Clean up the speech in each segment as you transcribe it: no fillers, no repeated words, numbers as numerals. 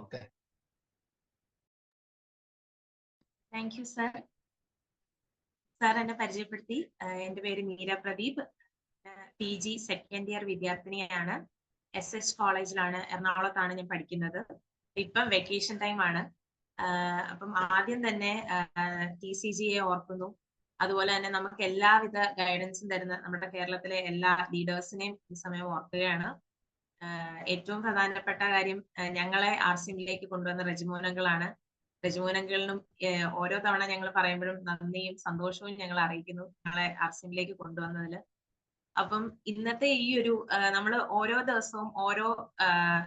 Okay. Thank you sir. Sir എന്നെ പരിചയപ്പെടുത്തി. എൻ്റെ പേര് Meera Pradeep. PG second year വിദ്യാർത്ഥിനിയാണ്. SS കോളേജിലാണ്, എറണാകുളത്താണ് ഞാൻ പഠിക്കുന്നത്. ഇപ്പം വെക്കേഷൻ ടൈം ആണ്. അപ്പം ആദ്യം തന്നെ TCGയെ ഓർക്കുന്നു. അതുപോലെ തന്നെ നമുക്ക് എല്ലാവിധ ഗൈഡൻസും തരുന്ന നമ്മുടെ കേരളത്തിലെ എല്ലാ ലീഡേഴ്സിനെയും ഈ സമയം ഓർക്കുകയാണ്. ഏറ്റവും പ്രധാനപ്പെട്ട കാര്യം, ഞങ്ങളെ RCMലേക്ക് കൊണ്ടുവന്ന റെജിമോനങ്ങളാണ്. റെജിമോനങ്ങളിലും ഓരോ തവണ ഞങ്ങൾ പറയുമ്പോഴും നന്ദിയും സന്തോഷവും ഞങ്ങൾ അറിയിക്കുന്നു ഞങ്ങളെ RCMലേക്ക് കൊണ്ടുവന്നതിൽ. അപ്പം ഇന്നത്തെ ഈ ഒരു നമ്മൾ ഓരോ ദിവസവും ഓരോ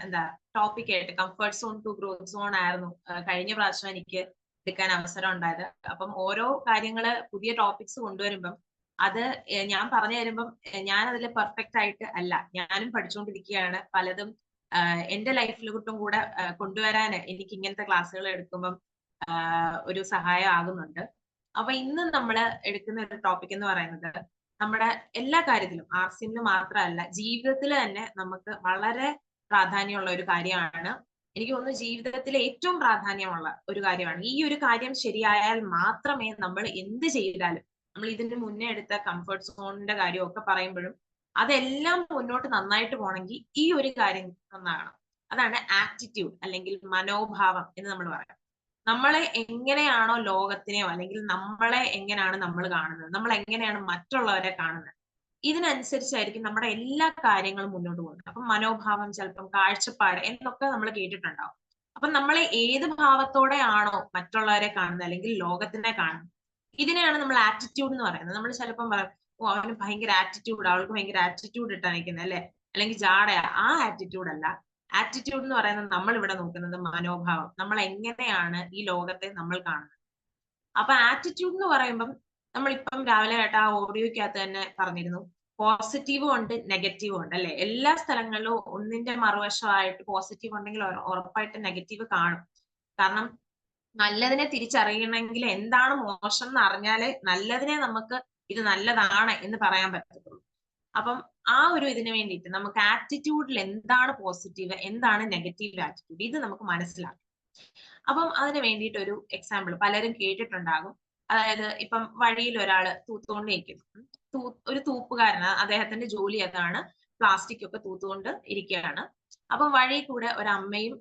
എന്താ ടോപ്പിക് ആയിട്ട് comfort zone to growth zone ആയിരുന്നു കഴിഞ്ഞ പ്രാവശ്യം എനിക്ക് എടുക്കാൻ അവസരം ഉണ്ടായത്. അപ്പം ഓരോ കാര്യങ്ങള് പുതിയ ടോപ്പിക്സ് കൊണ്ടുവരുമ്പം അത് ഞാൻ പറഞ്ഞു തരുമ്പം ഞാൻ അതിൽ പെർഫെക്റ്റ് ആയിട്ട് അല്ല, ഞാനും പഠിച്ചുകൊണ്ടിരിക്കുകയാണ്. പലതും എന്റെ ലൈഫിലോട്ടും കൂടെ കൊണ്ടുവരാൻ എനിക്ക് ഇങ്ങനത്തെ ക്ലാസ്സുകൾ എടുക്കുമ്പം ഒരു സഹായം ആകുന്നുണ്ട്. അപ്പൊ ഇന്ന് നമ്മൾ എടുക്കുന്ന ഒരു ടോപ്പിക് എന്ന് പറയുന്നത് നമ്മുടെ എല്ലാ കാര്യത്തിലും RCMന് മാത്രമല്ല ജീവിതത്തിൽ തന്നെ നമുക്ക് വളരെ പ്രാധാന്യമുള്ള ഒരു കാര്യമാണ്. എനിക്ക് തോന്നുന്നു ജീവിതത്തിൽ ഏറ്റവും പ്രാധാന്യമുള്ള ഒരു കാര്യമാണ്. ഈ ഒരു കാര്യം ശരിയായാൽ മാത്രമേ നമ്മൾ എന്ത് ചെയ്താലും, നമ്മൾ ഇതിന് മുന്നേ എടുത്ത കംഫർട്ട് സോണിന്റെ കാര്യമൊക്കെ പറയുമ്പോഴും അതെല്ലാം മുന്നോട്ട് നന്നായിട്ട് പോകണമെങ്കിൽ ഈ ഒരു കാര്യം നന്നാകണം. അതാണ് ആറ്റിറ്റ്യൂഡ് അല്ലെങ്കിൽ മനോഭാവം എന്ന് നമ്മൾ പറയാം. നമ്മളെ എങ്ങനെയാണോ ലോകത്തിനെയോ അല്ലെങ്കിൽ നമ്മളെ എങ്ങനെയാണ് നമ്മൾ കാണുന്നത്, നമ്മൾ എങ്ങനെയാണ് മറ്റുള്ളവരെ കാണുന്നത്, ഇതിനനുസരിച്ചായിരിക്കും നമ്മുടെ എല്ലാ കാര്യങ്ങളും മുന്നോട്ട് പോകുന്നത്. അപ്പം മനോഭാവം, ചിലപ്പം കാഴ്ചപ്പാട് എന്നൊക്കെ നമ്മൾ കേട്ടിട്ടുണ്ടാവും. അപ്പം നമ്മളെ ഏത് ഭാവത്തോടെ ആണോ മറ്റുള്ളവരെ കാണുന്നത് അല്ലെങ്കിൽ ലോകത്തിനെ കാണുന്നത്, ഇതിനെയാണ് നമ്മൾ ആറ്റിറ്റ്യൂഡ് എന്ന് പറയുന്നത്. നമ്മൾ ചിലപ്പം പറയും, ഓ അവന് ഭയങ്കര ആറ്റിറ്റ്യൂഡ്, അവൾക്ക് ഭയങ്കര ആറ്റിറ്റ്യൂഡ് ഇട്ടാ നിൽക്കുന്നത് അല്ലെ, അല്ലെങ്കിൽ ജാടയാ. ആ ആറ്റിറ്റ്യൂഡ് അല്ല. ആറ്റിറ്റ്യൂഡ് എന്ന് പറയുന്നത് നമ്മൾ ഇവിടെ നോക്കുന്നത് മനോഭാവം, നമ്മൾ എങ്ങനെയാണ് ഈ ലോകത്തെ നമ്മൾ കാണുന്നത്. അപ്പൊ ആറ്റിറ്റ്യൂഡ് എന്ന് പറയുമ്പം നമ്മളിപ്പം രാവിലെ കേട്ട ആ ഓഡിയോയ്ക്കകത്ത് തന്നെ പറഞ്ഞിരുന്നു, പോസിറ്റീവും ഉണ്ട് നെഗറ്റീവും ഉണ്ട് അല്ലെ. എല്ലാ സ്ഥലങ്ങളിലും ഒന്നിന്റെ മറുവശമായിട്ട് പോസിറ്റീവ് ഉണ്ടെങ്കിൽ ഉറപ്പായിട്ട് നെഗറ്റീവ് കാണും. കാരണം നല്ലതിനെ തിരിച്ചറിയണമെങ്കിൽ എന്താണ് മോശം എന്ന് അറിഞ്ഞാലേ നല്ലതിനെ നമുക്ക് ഇത് നല്ലതാണ് എന്ന് പറയാൻ പറ്റത്തുള്ളൂ. അപ്പം ആ ഒരു ഇതിന് വേണ്ടിയിട്ട് നമുക്ക് ആറ്റിറ്റ്യൂഡിൽ എന്താണ് പോസിറ്റീവ്, എന്താണ് നെഗറ്റീവ് ആറ്റിറ്റ്യൂഡ്, ഇത് നമുക്ക് മനസ്സിലാക്കാം. അപ്പം അതിന് വേണ്ടിയിട്ട് ഒരു എക്സാമ്പിൾ പലരും കേട്ടിട്ടുണ്ടാകും. അതായത് ഇപ്പം വഴിയിൽ ഒരാള് തൂത്തുകൊണ്ട് നിൽക്കുന്നു. ഒരു തൂപ്പുകാരന്, അദ്ദേഹത്തിന്റെ ജോലി അതാണ്, പ്ലാസ്റ്റിക് ഒക്കെ തൂത്തുകൊണ്ട് ഇരിക്കുകയാണ്. അപ്പം വഴി കൂടെ ഒരു അമ്മയും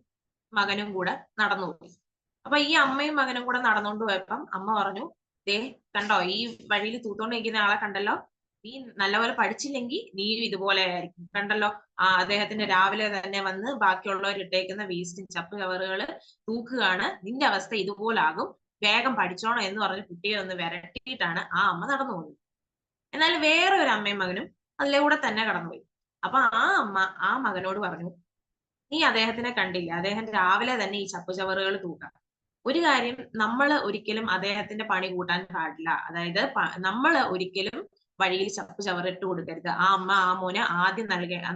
മകനും കൂടെ നടന്നു പോയി. അപ്പൊ ഈ അമ്മയും മകനും കൂടെ നടന്നുകൊണ്ട് പോയപ്പം അമ്മ പറഞ്ഞു, ദേ കണ്ടോ, ഈ വഴിയിൽ തൂത്തോണ്ട് നിൽക്കുന്ന ആളെ കണ്ടല്ലോ, നീ നല്ലപോലെ പഠിച്ചില്ലെങ്കിൽ നീയും ഇതുപോലെ ആയിരിക്കും. കണ്ടല്ലോ, അദ്ദേഹത്തിന്റെ രാവിലെ തന്നെ വന്ന് ബാക്കിയുള്ളവർ ഇട്ടേക്കുന്ന വേസ്റ്റും ചപ്പ് ചവറുകൾ തൂക്കുകയാണ്, നിന്റെ അവസ്ഥ ഇതുപോലാകും, വേഗം പഠിച്ചോണം എന്ന് പറഞ്ഞ് കുട്ടിയെ ഒന്ന് വിരട്ടിയിട്ടാണ് ആ അമ്മ നടന്നു പോകുന്നത്. എന്നാൽ വേറെ ഒരു അമ്മയും മകനും അതിലൂടെ തന്നെ കടന്നുപോയി. അപ്പൊ ആ അമ്മ ആ മകനോട് പറഞ്ഞു, നീ അദ്ദേഹത്തിനെ കണ്ടില്ല, അദ്ദേഹം രാവിലെ തന്നെ ഈ ചപ്പുചവറുകൾ തൂക്കാം. ഒരു കാര്യം, നമ്മൾ ഒരിക്കലും അദ്ദേഹത്തിന്റെ പണി കൂട്ടാൻ പാടില്ല. അതായത് നമ്മൾ ഒരിക്കലും വഴിയിൽ ചപ്പ് ചവറിട്ട് കൊടുക്കരുത്. ആ അമ്മ ആ മോന് ആദ്യം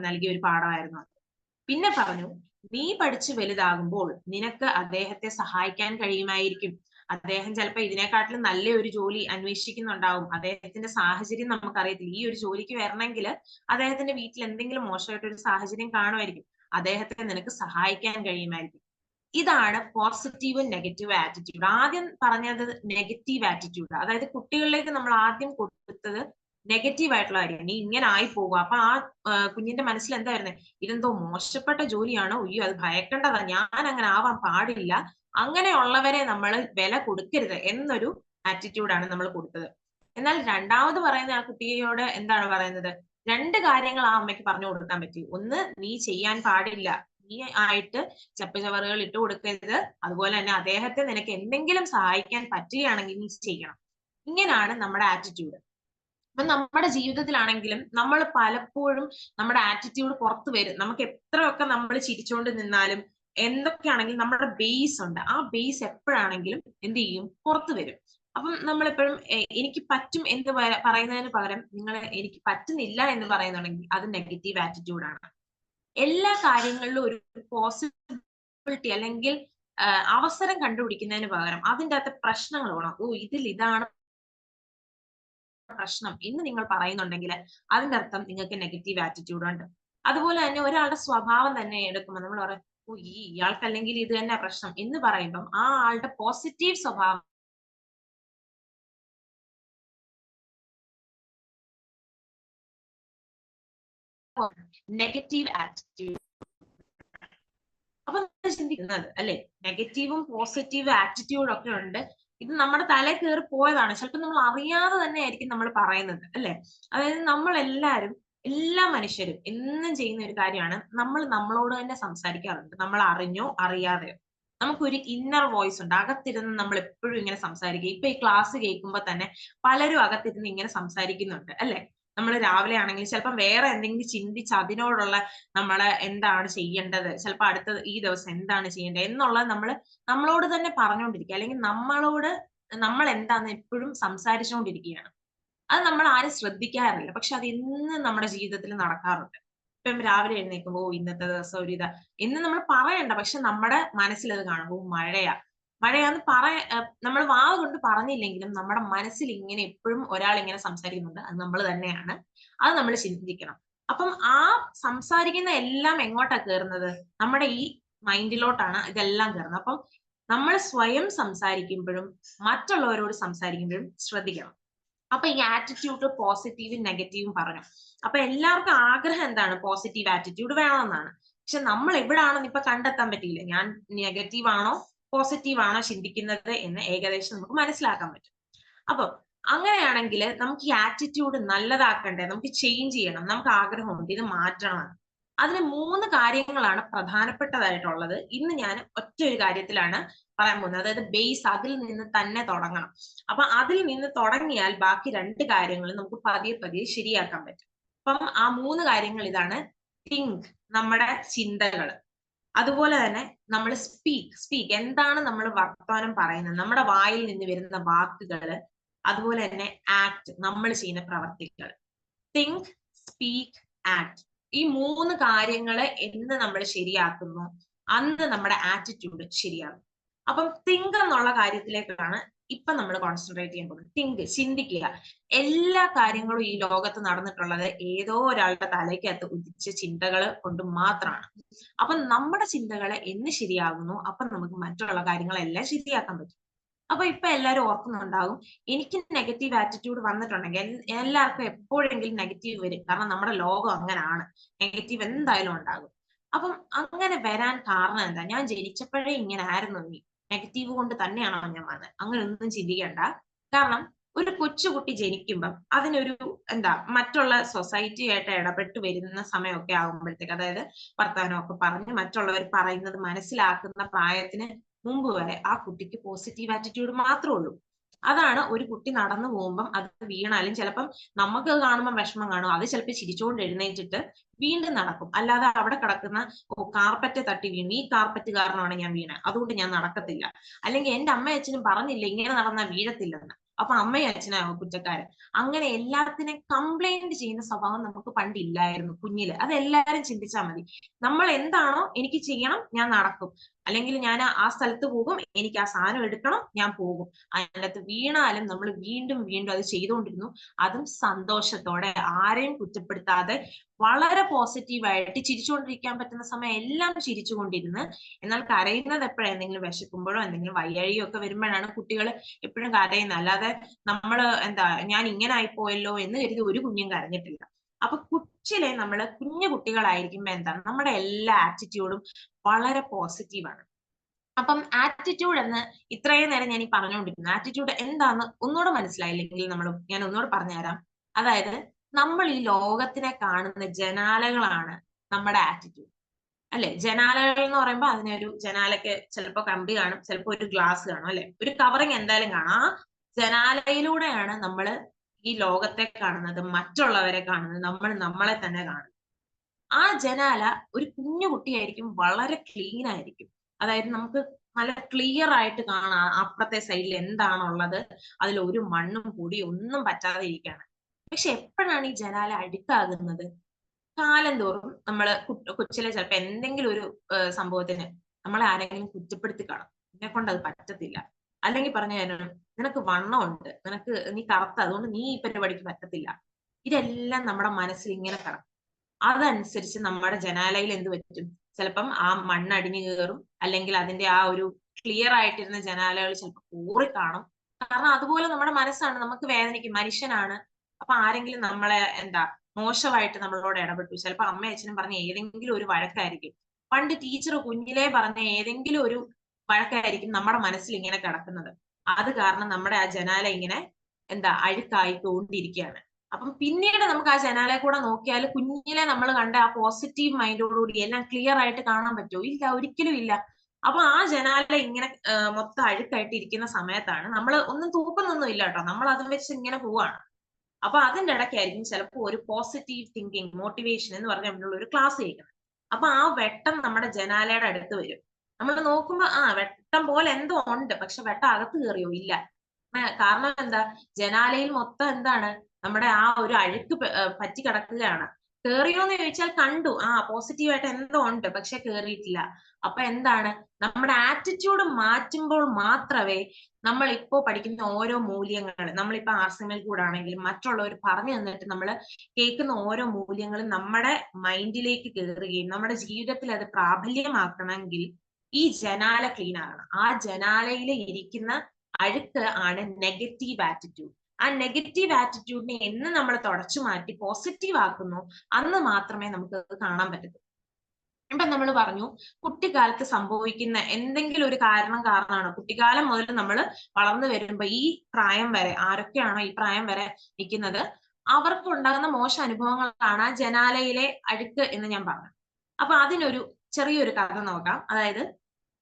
നൽകിയ ഒരു പാഠമായിരുന്നു. പിന്നെ പറഞ്ഞു, നീ പഠിച്ച് വലുതാകുമ്പോൾ നിനക്ക് അദ്ദേഹത്തെ സഹായിക്കാൻ കഴിയുമായിരിക്കും. അദ്ദേഹം ചിലപ്പോൾ ഇതിനെക്കാട്ടിലും നല്ല ഒരു ജോലി അന്വേഷിക്കുന്നുണ്ടാവും. അദ്ദേഹത്തിന്റെ സാഹചര്യം നമുക്കറിയത്തില്ല. ഈ ഒരു ജോലിക്ക് വരണമെങ്കിൽ അദ്ദേഹത്തിന്റെ വീട്ടിൽ എന്തെങ്കിലും മോശമായിട്ടൊരു സാഹചര്യം കാണുമായിരിക്കും. അദ്ദേഹത്തെ നിനക്ക് സഹായിക്കാൻ കഴിയുമായിരിക്കും. ഇതാണ് പോസിറ്റീവ് നെഗറ്റീവ് ആറ്റിറ്റ്യൂഡ്. ആദ്യം പറഞ്ഞത് നെഗറ്റീവ് ആറ്റിറ്റ്യൂഡ്, അതായത് കുട്ടികളിലേക്ക് നമ്മൾ ആദ്യം കൊടുത്തത് നെഗറ്റീവ് ആയിട്ടുള്ള കാര്യം, നീ ഇങ്ങനെ ആയി പോകുക. അപ്പൊ ആ കുഞ്ഞിന്റെ മനസ്സിൽ എന്താ വരുന്നത്, ഇതെന്തോ മോശപ്പെട്ട ജോലിയാണോ, അയ്യോ അത് ഭയക്കേണ്ടതാ, ഞാൻ അങ്ങനെ ആവാൻ പാടില്ല, അങ്ങനെയുള്ളവരെ നമ്മൾ വില കൊടുക്കരുത് എന്നൊരു ആറ്റിറ്റ്യൂഡാണ് നമ്മൾ കൊടുത്തത്. എന്നാൽ രണ്ടാമത് പറയുന്ന ആ കുട്ടിയോട് എന്താണ് പറയുന്നത്, രണ്ട് കാര്യങ്ങൾ ആ അമ്മയ്ക്ക് പറഞ്ഞു കൊടുക്കാൻ പറ്റി. ഒന്ന്, നീ ചെയ്യാൻ പാടില്ല, നീ ആയിട്ട് ചപ്പുചവറുകൾ ഇട്ട് കൊടുക്കരുത്. അതുപോലെ തന്നെ അദ്ദേഹത്തെ നിനക്ക് എന്തെങ്കിലും സഹായിക്കാൻ പറ്റുകയാണെങ്കിൽ നീ ചെയ്യണം. ഇങ്ങനെയാണ് നമ്മുടെ ആറ്റിറ്റ്യൂഡ്. അപ്പൊ നമ്മുടെ ജീവിതത്തിലാണെങ്കിലും നമ്മൾ പലപ്പോഴും നമ്മുടെ ആറ്റിറ്റ്യൂഡ് പുറത്തു വരും. നമുക്ക് എത്രയൊക്കെ നമ്മൾ ചിരിച്ചുകൊണ്ട് നിന്നാലും എന്തൊക്കെയാണെങ്കിലും നമ്മുടെ ബേസ് ഉണ്ട്. ആ ബേസ് എപ്പോഴാണെങ്കിലും എന്ത് ചെയ്യും, പുറത്തു വരും. അപ്പം നമ്മളെപ്പോഴും എനിക്ക് പറ്റും എന്ന് പറയുന്നതിന് പകരം നിങ്ങൾ എനിക്ക് പറ്റുന്നില്ല എന്ന് പറയുന്നുണ്ടെങ്കിൽ അത് നെഗറ്റീവ് ആറ്റിറ്റ്യൂഡാണ്. എല്ലാ കാര്യങ്ങളിലും ഒരു പോസിബിലിറ്റി അല്ലെങ്കിൽ അവസരം കണ്ടുപിടിക്കുന്നതിന് പകരം അതിൻ്റെ അകത്ത് പ്രശ്നങ്ങൾ വേണം. ഓ ഇതിൽ ഇതാണ് പ്രശ്നം എന്ന് നിങ്ങൾ പറയുന്നുണ്ടെങ്കിൽ അതിന്റെ അർത്ഥം നിങ്ങൾക്ക് നെഗറ്റീവ് ആറ്റിറ്റ്യൂഡ് ഉണ്ട്. അതുപോലെ തന്നെ ഒരാളുടെ സ്വഭാവം തന്നെ എടുക്കുമ്പോൾ നമ്മൾ പറയും, ഓ ഇയാൾക്ക് അല്ലെങ്കിൽ ഇത് തന്നെ പ്രശ്നം എന്ന് പറയുമ്പം ആ ആളുടെ പോസിറ്റീവ് സ്വഭാവം നെഗറ്റീവ് ആറ്റിറ്റ്യൂഡ്. അപ്പൊ നമ്മൾ ചിന്തിക്കുന്നത് അല്ലെ, നെഗറ്റീവും പോസിറ്റീവ് ആറ്റിറ്റ്യൂഡും ഒക്കെ ഉണ്ട്. ഇത് നമ്മുടെ തലയിൽ കയറി പോയതാണ്. ചിലപ്പോൾ നമ്മൾ അറിയാതെ തന്നെ ആയിരിക്കും നമ്മൾ പറയുന്നത് അല്ലെ. അതായത് നമ്മൾ എല്ലാവരും, എല്ലാ മനുഷ്യരും എന്നും ചെയ്യുന്ന ഒരു കാര്യമാണ്, നമ്മൾ നമ്മളോട് തന്നെ സംസാരിക്കാറുണ്ട്. നമ്മൾ അറിഞ്ഞോ അറിയാതെയോ നമുക്കൊരു ഇന്നർ വോയിസ് ഉണ്ട്. അകത്തിരുന്ന് നമ്മൾ എപ്പോഴും ഇങ്ങനെ സംസാരിക്കുക. ഇപ്പൊ ഈ ക്ലാസ് കേൾക്കുമ്പോൾ തന്നെ പലരും അകത്തിരുന്ന് ഇങ്ങനെ സംസാരിക്കുന്നുണ്ട് അല്ലെ. നമ്മൾ രാവിലെ ആണെങ്കിൽ ചിലപ്പം വേറെ എന്തെങ്കിലും ചിന്തിച്ച് അതിനോടുള്ള നമ്മള് എന്താണ് ചെയ്യേണ്ടത്, ചിലപ്പോൾ അടുത്ത ഈ ദിവസം എന്താണ് ചെയ്യേണ്ടത് എന്നുള്ളത് നമ്മളോട് തന്നെ പറഞ്ഞുകൊണ്ടിരിക്കുക, അല്ലെങ്കിൽ നമ്മൾ എന്താന്ന് എപ്പോഴും സംസാരിച്ചുകൊണ്ടിരിക്കുകയാണ്. അത് നമ്മൾ ആരും ശ്രദ്ധിക്കാറില്ല, പക്ഷെ അത് എന്നും നമ്മുടെ ജീവിതത്തിൽ നടക്കാറുണ്ട്. ഇപ്പം രാവിലെ എഴുന്നേൽക്കുമ്പോൾ ഇന്നത്തെ ദിവസം ഒരു ഇതാ എന്ന് നമ്മൾ പറയണ്ട, പക്ഷെ നമ്മുടെ മനസ്സിൽ അത് കാണുമ്പോൾ മഴയാന്ന് നമ്മൾ വാവ് കൊണ്ട് പറഞ്ഞില്ലെങ്കിലും നമ്മുടെ മനസ്സിൽ ഇങ്ങനെ എപ്പോഴും ഒരാൾ ഇങ്ങനെ സംസാരിക്കുന്നുണ്ട്, അത് നമ്മൾ തന്നെയാണ്. അത് നമ്മൾ ചിന്തിക്കണം. അപ്പം ആ സംസാരിക്കുന്ന എല്ലാം എങ്ങോട്ടാ കയറുന്നത്? നമ്മുടെ ഈ മൈൻഡിലോട്ടാണ് ഇതെല്ലാം കയറുന്നത്. അപ്പം നമ്മൾ സ്വയം സംസാരിക്കുമ്പോഴും മറ്റുള്ളവരോട് സംസാരിക്കുമ്പോഴും ശ്രദ്ധിക്കണം. അപ്പൊ ഈ ആറ്റിറ്റ്യൂഡ് പോസിറ്റീവും നെഗറ്റീവും പറഞ്ഞു. അപ്പൊ എല്ലാവർക്കും ആഗ്രഹം എന്താണ്? പോസിറ്റീവ് ആറ്റിറ്റ്യൂഡ് വേണമെന്നാണ്. പക്ഷെ നമ്മൾ എവിടാണെന്ന് ഇപ്പൊ കണ്ടെത്താൻ പറ്റിയില്ല. ഞാൻ നെഗറ്റീവ് ആണോ പോസിറ്റീവ് ആണോ ചിന്തിക്കുന്നത് എന്ന് ഏകദേശം നമുക്ക് മനസ്സിലാക്കാൻ പറ്റും. അപ്പൊ അങ്ങനെയാണെങ്കിൽ നമുക്ക് ഈ ആറ്റിറ്റ്യൂഡ് നല്ലതാക്കണ്ടേ, നമുക്ക് ചേഞ്ച് ചെയ്യണം, നമുക്ക് ആഗ്രഹമുണ്ട് ഇത് മാറ്റണം. അതിന് 3 കാര്യങ്ങളാണ് പ്രധാനപ്പെട്ടതായിട്ടുള്ളത്. ഇന്ന് ഞാൻ ഒറ്റ ഒരു കാര്യത്തിലാണ് പറയാൻ പോകുന്നത്. അതായത് ബേസ്, അതിൽ നിന്ന് തന്നെ തുടങ്ങണം. അപ്പൊ അതിൽ നിന്ന് തുടങ്ങിയാൽ ബാക്കി 2 കാര്യങ്ങൾ നമുക്ക് പതിയെ പതിയെ ശരിയാക്കാൻ പറ്റും. അപ്പം ആ 3 കാര്യങ്ങൾ ഇതാണ്: തിങ്ക്, നമ്മുടെ ചിന്തകൾ. അതുപോലെ തന്നെ നമ്മൾ സ്പീക്ക്, എന്താണ് നമ്മൾ വർത്തമാനം പറയുന്നത്, നമ്മുടെ വായിൽ നിന്ന് വരുന്ന വാക്കുകൾ. അതുപോലെ തന്നെ ആക്ട്, നമ്മൾ ചെയ്യുന്ന പ്രവർത്തികൾ. Think, speak, act. ഈ 3 കാര്യങ്ങള് എന്ന് നമ്മൾ ശരിയാക്കുന്നു, അന്ന് നമ്മുടെ ആറ്റിറ്റ്യൂഡ് ശരിയാകും. അപ്പം തിങ്ക് എന്നുള്ള കാര്യത്തിലേക്കാണ് ഇപ്പൊ നമ്മൾ കോൺസെൻട്രേറ്റ് ചെയ്യാൻ പോകുന്നത്. തിങ്ക്, ചിന്തിക്കുക. എല്ലാ കാര്യങ്ങളും ഈ ലോകത്ത് നടന്നിട്ടുള്ളത് ഏതോ ഒരാളുടെ തലയ്ക്കകത്ത് ഉദിച്ച ചിന്തകൾ കൊണ്ട് മാത്രമാണ്. അപ്പൊ നമ്മുടെ ചിന്തകളെ എന്ന് ശരിയാകുന്നു, അപ്പൊ നമുക്ക് മറ്റുള്ള കാര്യങ്ങളെല്ലാം ശരിയാക്കാൻ പറ്റും. അപ്പൊ ഇപ്പൊ എല്ലാവരും ഓർക്കുന്നുണ്ടാകും, എനിക്ക് നെഗറ്റീവ് ആറ്റിറ്റ്യൂഡ് വന്നിട്ടുണ്ടെങ്കിൽ എല്ലാവർക്കും എപ്പോഴെങ്കിലും നെഗറ്റീവ് വരും. കാരണം നമ്മുടെ ലോകം അങ്ങനാണ്, നെഗറ്റീവ് എന്തായാലും ഉണ്ടാകും. അപ്പം അങ്ങനെ വരാൻ കാരണം എന്താ? ഞാൻ ജനിച്ചപ്പോഴേ ഇങ്ങനെ ആയിരുന്നു, നെഗറ്റീവ് കൊണ്ട് തന്നെയാണോ ഞാൻ വന്നത്? അങ്ങനെ ഒന്നും ചിന്തിക്കണ്ട. കാരണം ഒരു കൊച്ചുകുട്ടി ജനിക്കുമ്പം അതിനൊരു മറ്റുള്ള സൊസൈറ്റി ആയിട്ട് ഇടപെട്ട് വരുന്ന സമയമൊക്കെ ആകുമ്പോഴത്തേക്ക്, അതായത് വർത്തമാനമൊക്കെ പറഞ്ഞ് മറ്റുള്ളവർ പറയുന്നത് മനസ്സിലാക്കുന്ന പ്രായത്തിന് മുമ്പ് വരെ ആ കുട്ടിക്ക് പോസിറ്റീവ് ആറ്റിറ്റ്യൂഡ് മാത്രമേ ഉള്ളൂ. അതാണ് ഒരു കുട്ടി നടന്നു പോകുമ്പം അത് വീണാലും ചിലപ്പം നമുക്ക് കാണുമ്പോൾ വിഷമം കാണും, അത് ചിലപ്പോൾ ചിരിച്ചുകൊണ്ട് എഴുന്നേറ്റിട്ട് വീണ്ടും നടക്കും. അല്ലാതെ അവിടെ കിടക്കുന്ന കാർപ്പറ്റ് തട്ടി വീണു, ഈ കാർപ്പറ്റ് കാരണമാണ് ഞാൻ വീണത്, അതുകൊണ്ട് ഞാൻ നടക്കത്തില്ല. അല്ലെങ്കിൽ എന്റെ അമ്മയും അച്ഛനും പറഞ്ഞില്ല ഇങ്ങനെ നടന്നാൽ വീഴത്തില്ലെന്ന്, അപ്പൊ അമ്മയും അച്ഛനാകും കുറ്റക്കാരൻ. അങ്ങനെ എല്ലാത്തിനെയും കംപ്ലൈന്റ് ചെയ്യുന്ന സ്വഭാവം നമുക്ക് പണ്ടില്ലായിരുന്നു കുഞ്ഞില്. അത് എല്ലാവരും ചിന്തിച്ചാൽ മതി. നമ്മൾ എന്താണോ എനിക്ക് ചെയ്യണം, ഞാൻ നടക്കും. അല്ലെങ്കിൽ ഞാൻ ആ സ്ഥലത്ത് പോകും, എനിക്ക് ആ സാധനം എടുക്കണം, ഞാൻ പോകും. അതിനകത്ത് വീണാലും നമ്മൾ വീണ്ടും വീണ്ടും അത് ചെയ്തുകൊണ്ടിരുന്നു. അതും സന്തോഷത്തോടെ, ആരെയും കുറ്റപ്പെടുത്താതെ, വളരെ പോസിറ്റീവായിട്ട് ചിരിച്ചുകൊണ്ടിരിക്കാൻ പറ്റുന്ന സമയം എല്ലാം ചിരിച്ചുകൊണ്ടിരുന്ന്. എന്നാൽ കരയുന്നത് എപ്പോഴാണ്? എന്തെങ്കിലും വിശക്കുമ്പോഴോ എന്തെങ്കിലും വയ്യാഴികയോ ഒക്കെ വരുമ്പോഴാണ് കുട്ടികൾ എപ്പോഴും കരയുന്നത്. അല്ലാതെ നമ്മള് ഞാൻ ഇങ്ങനെ ആയിപ്പോയല്ലോ എന്ന് കരുതി ഒരു കുഞ്ഞും കരഞ്ഞിട്ടില്ല. അപ്പൊ നമ്മള് കുഞ്ഞു കുട്ടികളായിരിക്കുമ്പോ നമ്മുടെ എല്ലാ ആറ്റിറ്റ്യൂഡും വളരെ പോസിറ്റീവാണ്. അപ്പം ആറ്റിറ്റ്യൂഡ് എന്ന് ഇത്രയും നേരം ഞാൻ ഈ പറഞ്ഞുകൊണ്ടിരുന്നു. ആറ്റിറ്റ്യൂഡ് എന്താന്ന് ഒന്നുകൂടെ മനസ്സിലായില്ലെങ്കിൽ ഞാൻ ഒന്നുകൂടെ പറഞ്ഞുതരാം. അതായത് നമ്മൾ ഈ ലോകത്തിനെ കാണുന്ന ജനാലകളാണ് നമ്മുടെ ആറ്റിറ്റ്യൂഡ് അല്ലെ. ജനാലകൾ എന്ന് പറയുമ്പോൾ അതിനൊരു ജനാലയ്ക്ക് ചിലപ്പോൾ കമ്പി കാണും, ചിലപ്പോൾ ഒരു ഗ്ലാസ് കാണും അല്ലെ, ഒരു കവറിങ് എന്തായാലും കാണും. ആ ജനാലയിലൂടെയാണ് നമ്മൾ ഈ ലോകത്തെ കാണുന്നത്, മറ്റുള്ളവരെ കാണുന്നത്, നമ്മൾ നമ്മളെ തന്നെ കാണുന്നത്. ആ ജനാല ഒരു കുഞ്ഞു കുട്ടിയായിരിക്കും, വളരെ ക്ലീൻ ആയിരിക്കും. അതായത് നമുക്ക് നല്ല ക്ലിയർ ആയിട്ട് കാണാം അപ്പുറത്തെ സൈഡിൽ എന്താണുള്ളത്, അതിൽ ഒരു മണ്ണും പൊടിയും ഒന്നും പറ്റാതെ ഇരിക്കുകയാണ്. പക്ഷെ എപ്പോഴാണ് ഈ ജനാല അഴുക്കാകുന്നത്? കാലം തോറും നമ്മള് കൊച്ചിലെ ചിലപ്പോ എന്തെങ്കിലും ഒരു സംഭവത്തിന് നമ്മളെ ആരെങ്കിലും കുറ്റപ്പെടുത്തി കാണും, എന്നെ കൊണ്ട് അത് പറ്റത്തില്ല, അല്ലെങ്കിൽ പറഞ്ഞു തരണം നിനക്ക് വണ്ണമുണ്ട്, നീ കറുത്ത, അതുകൊണ്ട് നീ ഈ പരിപാടിക്ക് പറ്റത്തില്ല. ഇതെല്ലാം നമ്മുടെ മനസ്സിൽ ഇങ്ങനെ കിടക്കും. അതനുസരിച്ച് നമ്മുടെ ജനാലയിൽ എന്ത് പറ്റും? ചിലപ്പം ആ മണ്ണ് അടിഞ്ഞു കയറും, അല്ലെങ്കിൽ അതിന്റെ ആ ഒരു ക്ലിയർ ആയിട്ടിരുന്ന ജനാലകൾ ചിലപ്പോൾ കൂറി കാണും. കാരണം അതുപോലെ നമ്മുടെ മനസ്സാണ്, നമുക്ക് വേദനിക്കും, മനുഷ്യനാണ്. അപ്പൊ ആരെങ്കിലും നമ്മളെ മോശമായിട്ട് നമ്മളോട് ഇടപെട്ടു, ചിലപ്പോ അമ്മയും അച്ഛനും പറഞ്ഞ ഏതെങ്കിലും ഒരു വഴക്കായിരിക്കും, പണ്ട് ടീച്ചർ കുഞ്ഞിലേ പറഞ്ഞ ഏതെങ്കിലും ഒരു വഴക്കായിരിക്കും നമ്മുടെ മനസ്സിൽ ഇങ്ങനെ കിടക്കുന്നത്. അത് കാരണം നമ്മുടെ ആ ജനാല ഇങ്ങനെ അഴുക്കായി തോണ്ടിയിരിക്കുകയാണ്. അപ്പം പിന്നീട് നമുക്ക് ആ ജനാലയെ കൂടെ നോക്കിയാൽ കുഞ്ഞിലെ നമ്മൾ കണ്ട ആ പോസിറ്റീവ് മൈൻഡോടുകൂടി എല്ലാം ക്ലിയർ ആയിട്ട് കാണാൻ പറ്റുമോ? ഇല്ല, ഒരിക്കലും ഇല്ല. അപ്പൊ ആ ജനാല ഇങ്ങനെ മൊത്തം അഴുക്കായിട്ട് ഇരിക്കുന്ന സമയത്താണ് നമ്മൾ ഒന്നും തൂക്കുന്നൊന്നും ഇല്ല കേട്ടോ, നമ്മൾ അതും വെച്ച് ഇങ്ങനെ പോവാണ്. അപ്പൊ അതിന്റെ ഇടയ്ക്കായിരിക്കും ചിലപ്പോൾ ഒരു പോസിറ്റീവ് തിങ്കിങ്, മോട്ടിവേഷൻ എന്ന് പറഞ്ഞ നമ്മളുള്ള ഒരു ക്ലാസ് കേൾക്കുന്നത്. അപ്പൊ ആ വെട്ടം നമ്മുടെ ജനാലയുടെ അടുത്ത് വരും. നമ്മൾ നോക്കുമ്പോ വെട്ടം പോലെ എന്തോ ഉണ്ട്, പക്ഷെ വെട്ടം അകത്ത് കയറിയോ? ഇല്ല. കാരണം ജനാലയിൽ മൊത്തം നമ്മുടെ ആ ഒരു അഴുക്ക് പറ്റി കിടക്കുകയാണ്. കേറിയോന്ന് ചോദിച്ചാൽ കണ്ടു, പോസിറ്റീവായിട്ട് എന്തോ ഉണ്ട്, പക്ഷെ കേറിയിട്ടില്ല. അപ്പൊ നമ്മുടെ ആറ്റിറ്റ്യൂഡ് മാറ്റുമ്പോൾ മാത്രമേ നമ്മൾ ഇപ്പോ പഠിക്കുന്ന ഓരോ മൂല്യങ്ങൾ, നമ്മളിപ്പോ ആർസിമൽ കൂടാണെങ്കിലും മറ്റുള്ളവർ പറഞ്ഞു തന്നിട്ട് നമ്മൾ കേൾക്കുന്ന ഓരോ മൂല്യങ്ങളും നമ്മുടെ മൈൻഡിലേക്ക് കയറുകയും നമ്മുടെ ജീവിതത്തിൽ അത് പ്രാബല്യമാക്കണമെങ്കിൽ ഈ ജനാല ക്ലീൻ ആകണം. ആ ജനാലയിൽ ഇരിക്കുന്ന അഴുക്ക് ആണ് നെഗറ്റീവ് ആറ്റിറ്റ്യൂഡ്. ആ നെഗറ്റീവ് ആറ്റിറ്റ്യൂഡിനെ എന്ന് നമ്മൾ തുടച്ചു മാറ്റി പോസിറ്റീവ് ആക്കുന്നു, അന്ന് മാത്രമേ നമുക്ക് അത് കാണാൻ പറ്റൂ. ഇപ്പൊ നമ്മൾ പറഞ്ഞു, കുട്ടിക്കാലത്ത് സംഭവിക്കുന്ന എന്തെങ്കിലും ഒരു കാരണമാണ്. കുട്ടിക്കാലം മുതൽ നമ്മൾ വളർന്നു വരുമ്പോ ഈ പ്രായം വരെ, ആരൊക്കെയാണോ ഈ പ്രായം വരെ നിൽക്കുന്നത്, അവർക്ക് ഉണ്ടാകുന്ന മോശം അനുഭവങ്ങളാണ് ആ ജനാലയിലെ അഴുക്ക് എന്ന് ഞാൻ പറഞ്ഞു. അപ്പൊ അതിനൊരു ചെറിയൊരു കഥ നോക്കാം. അതായത്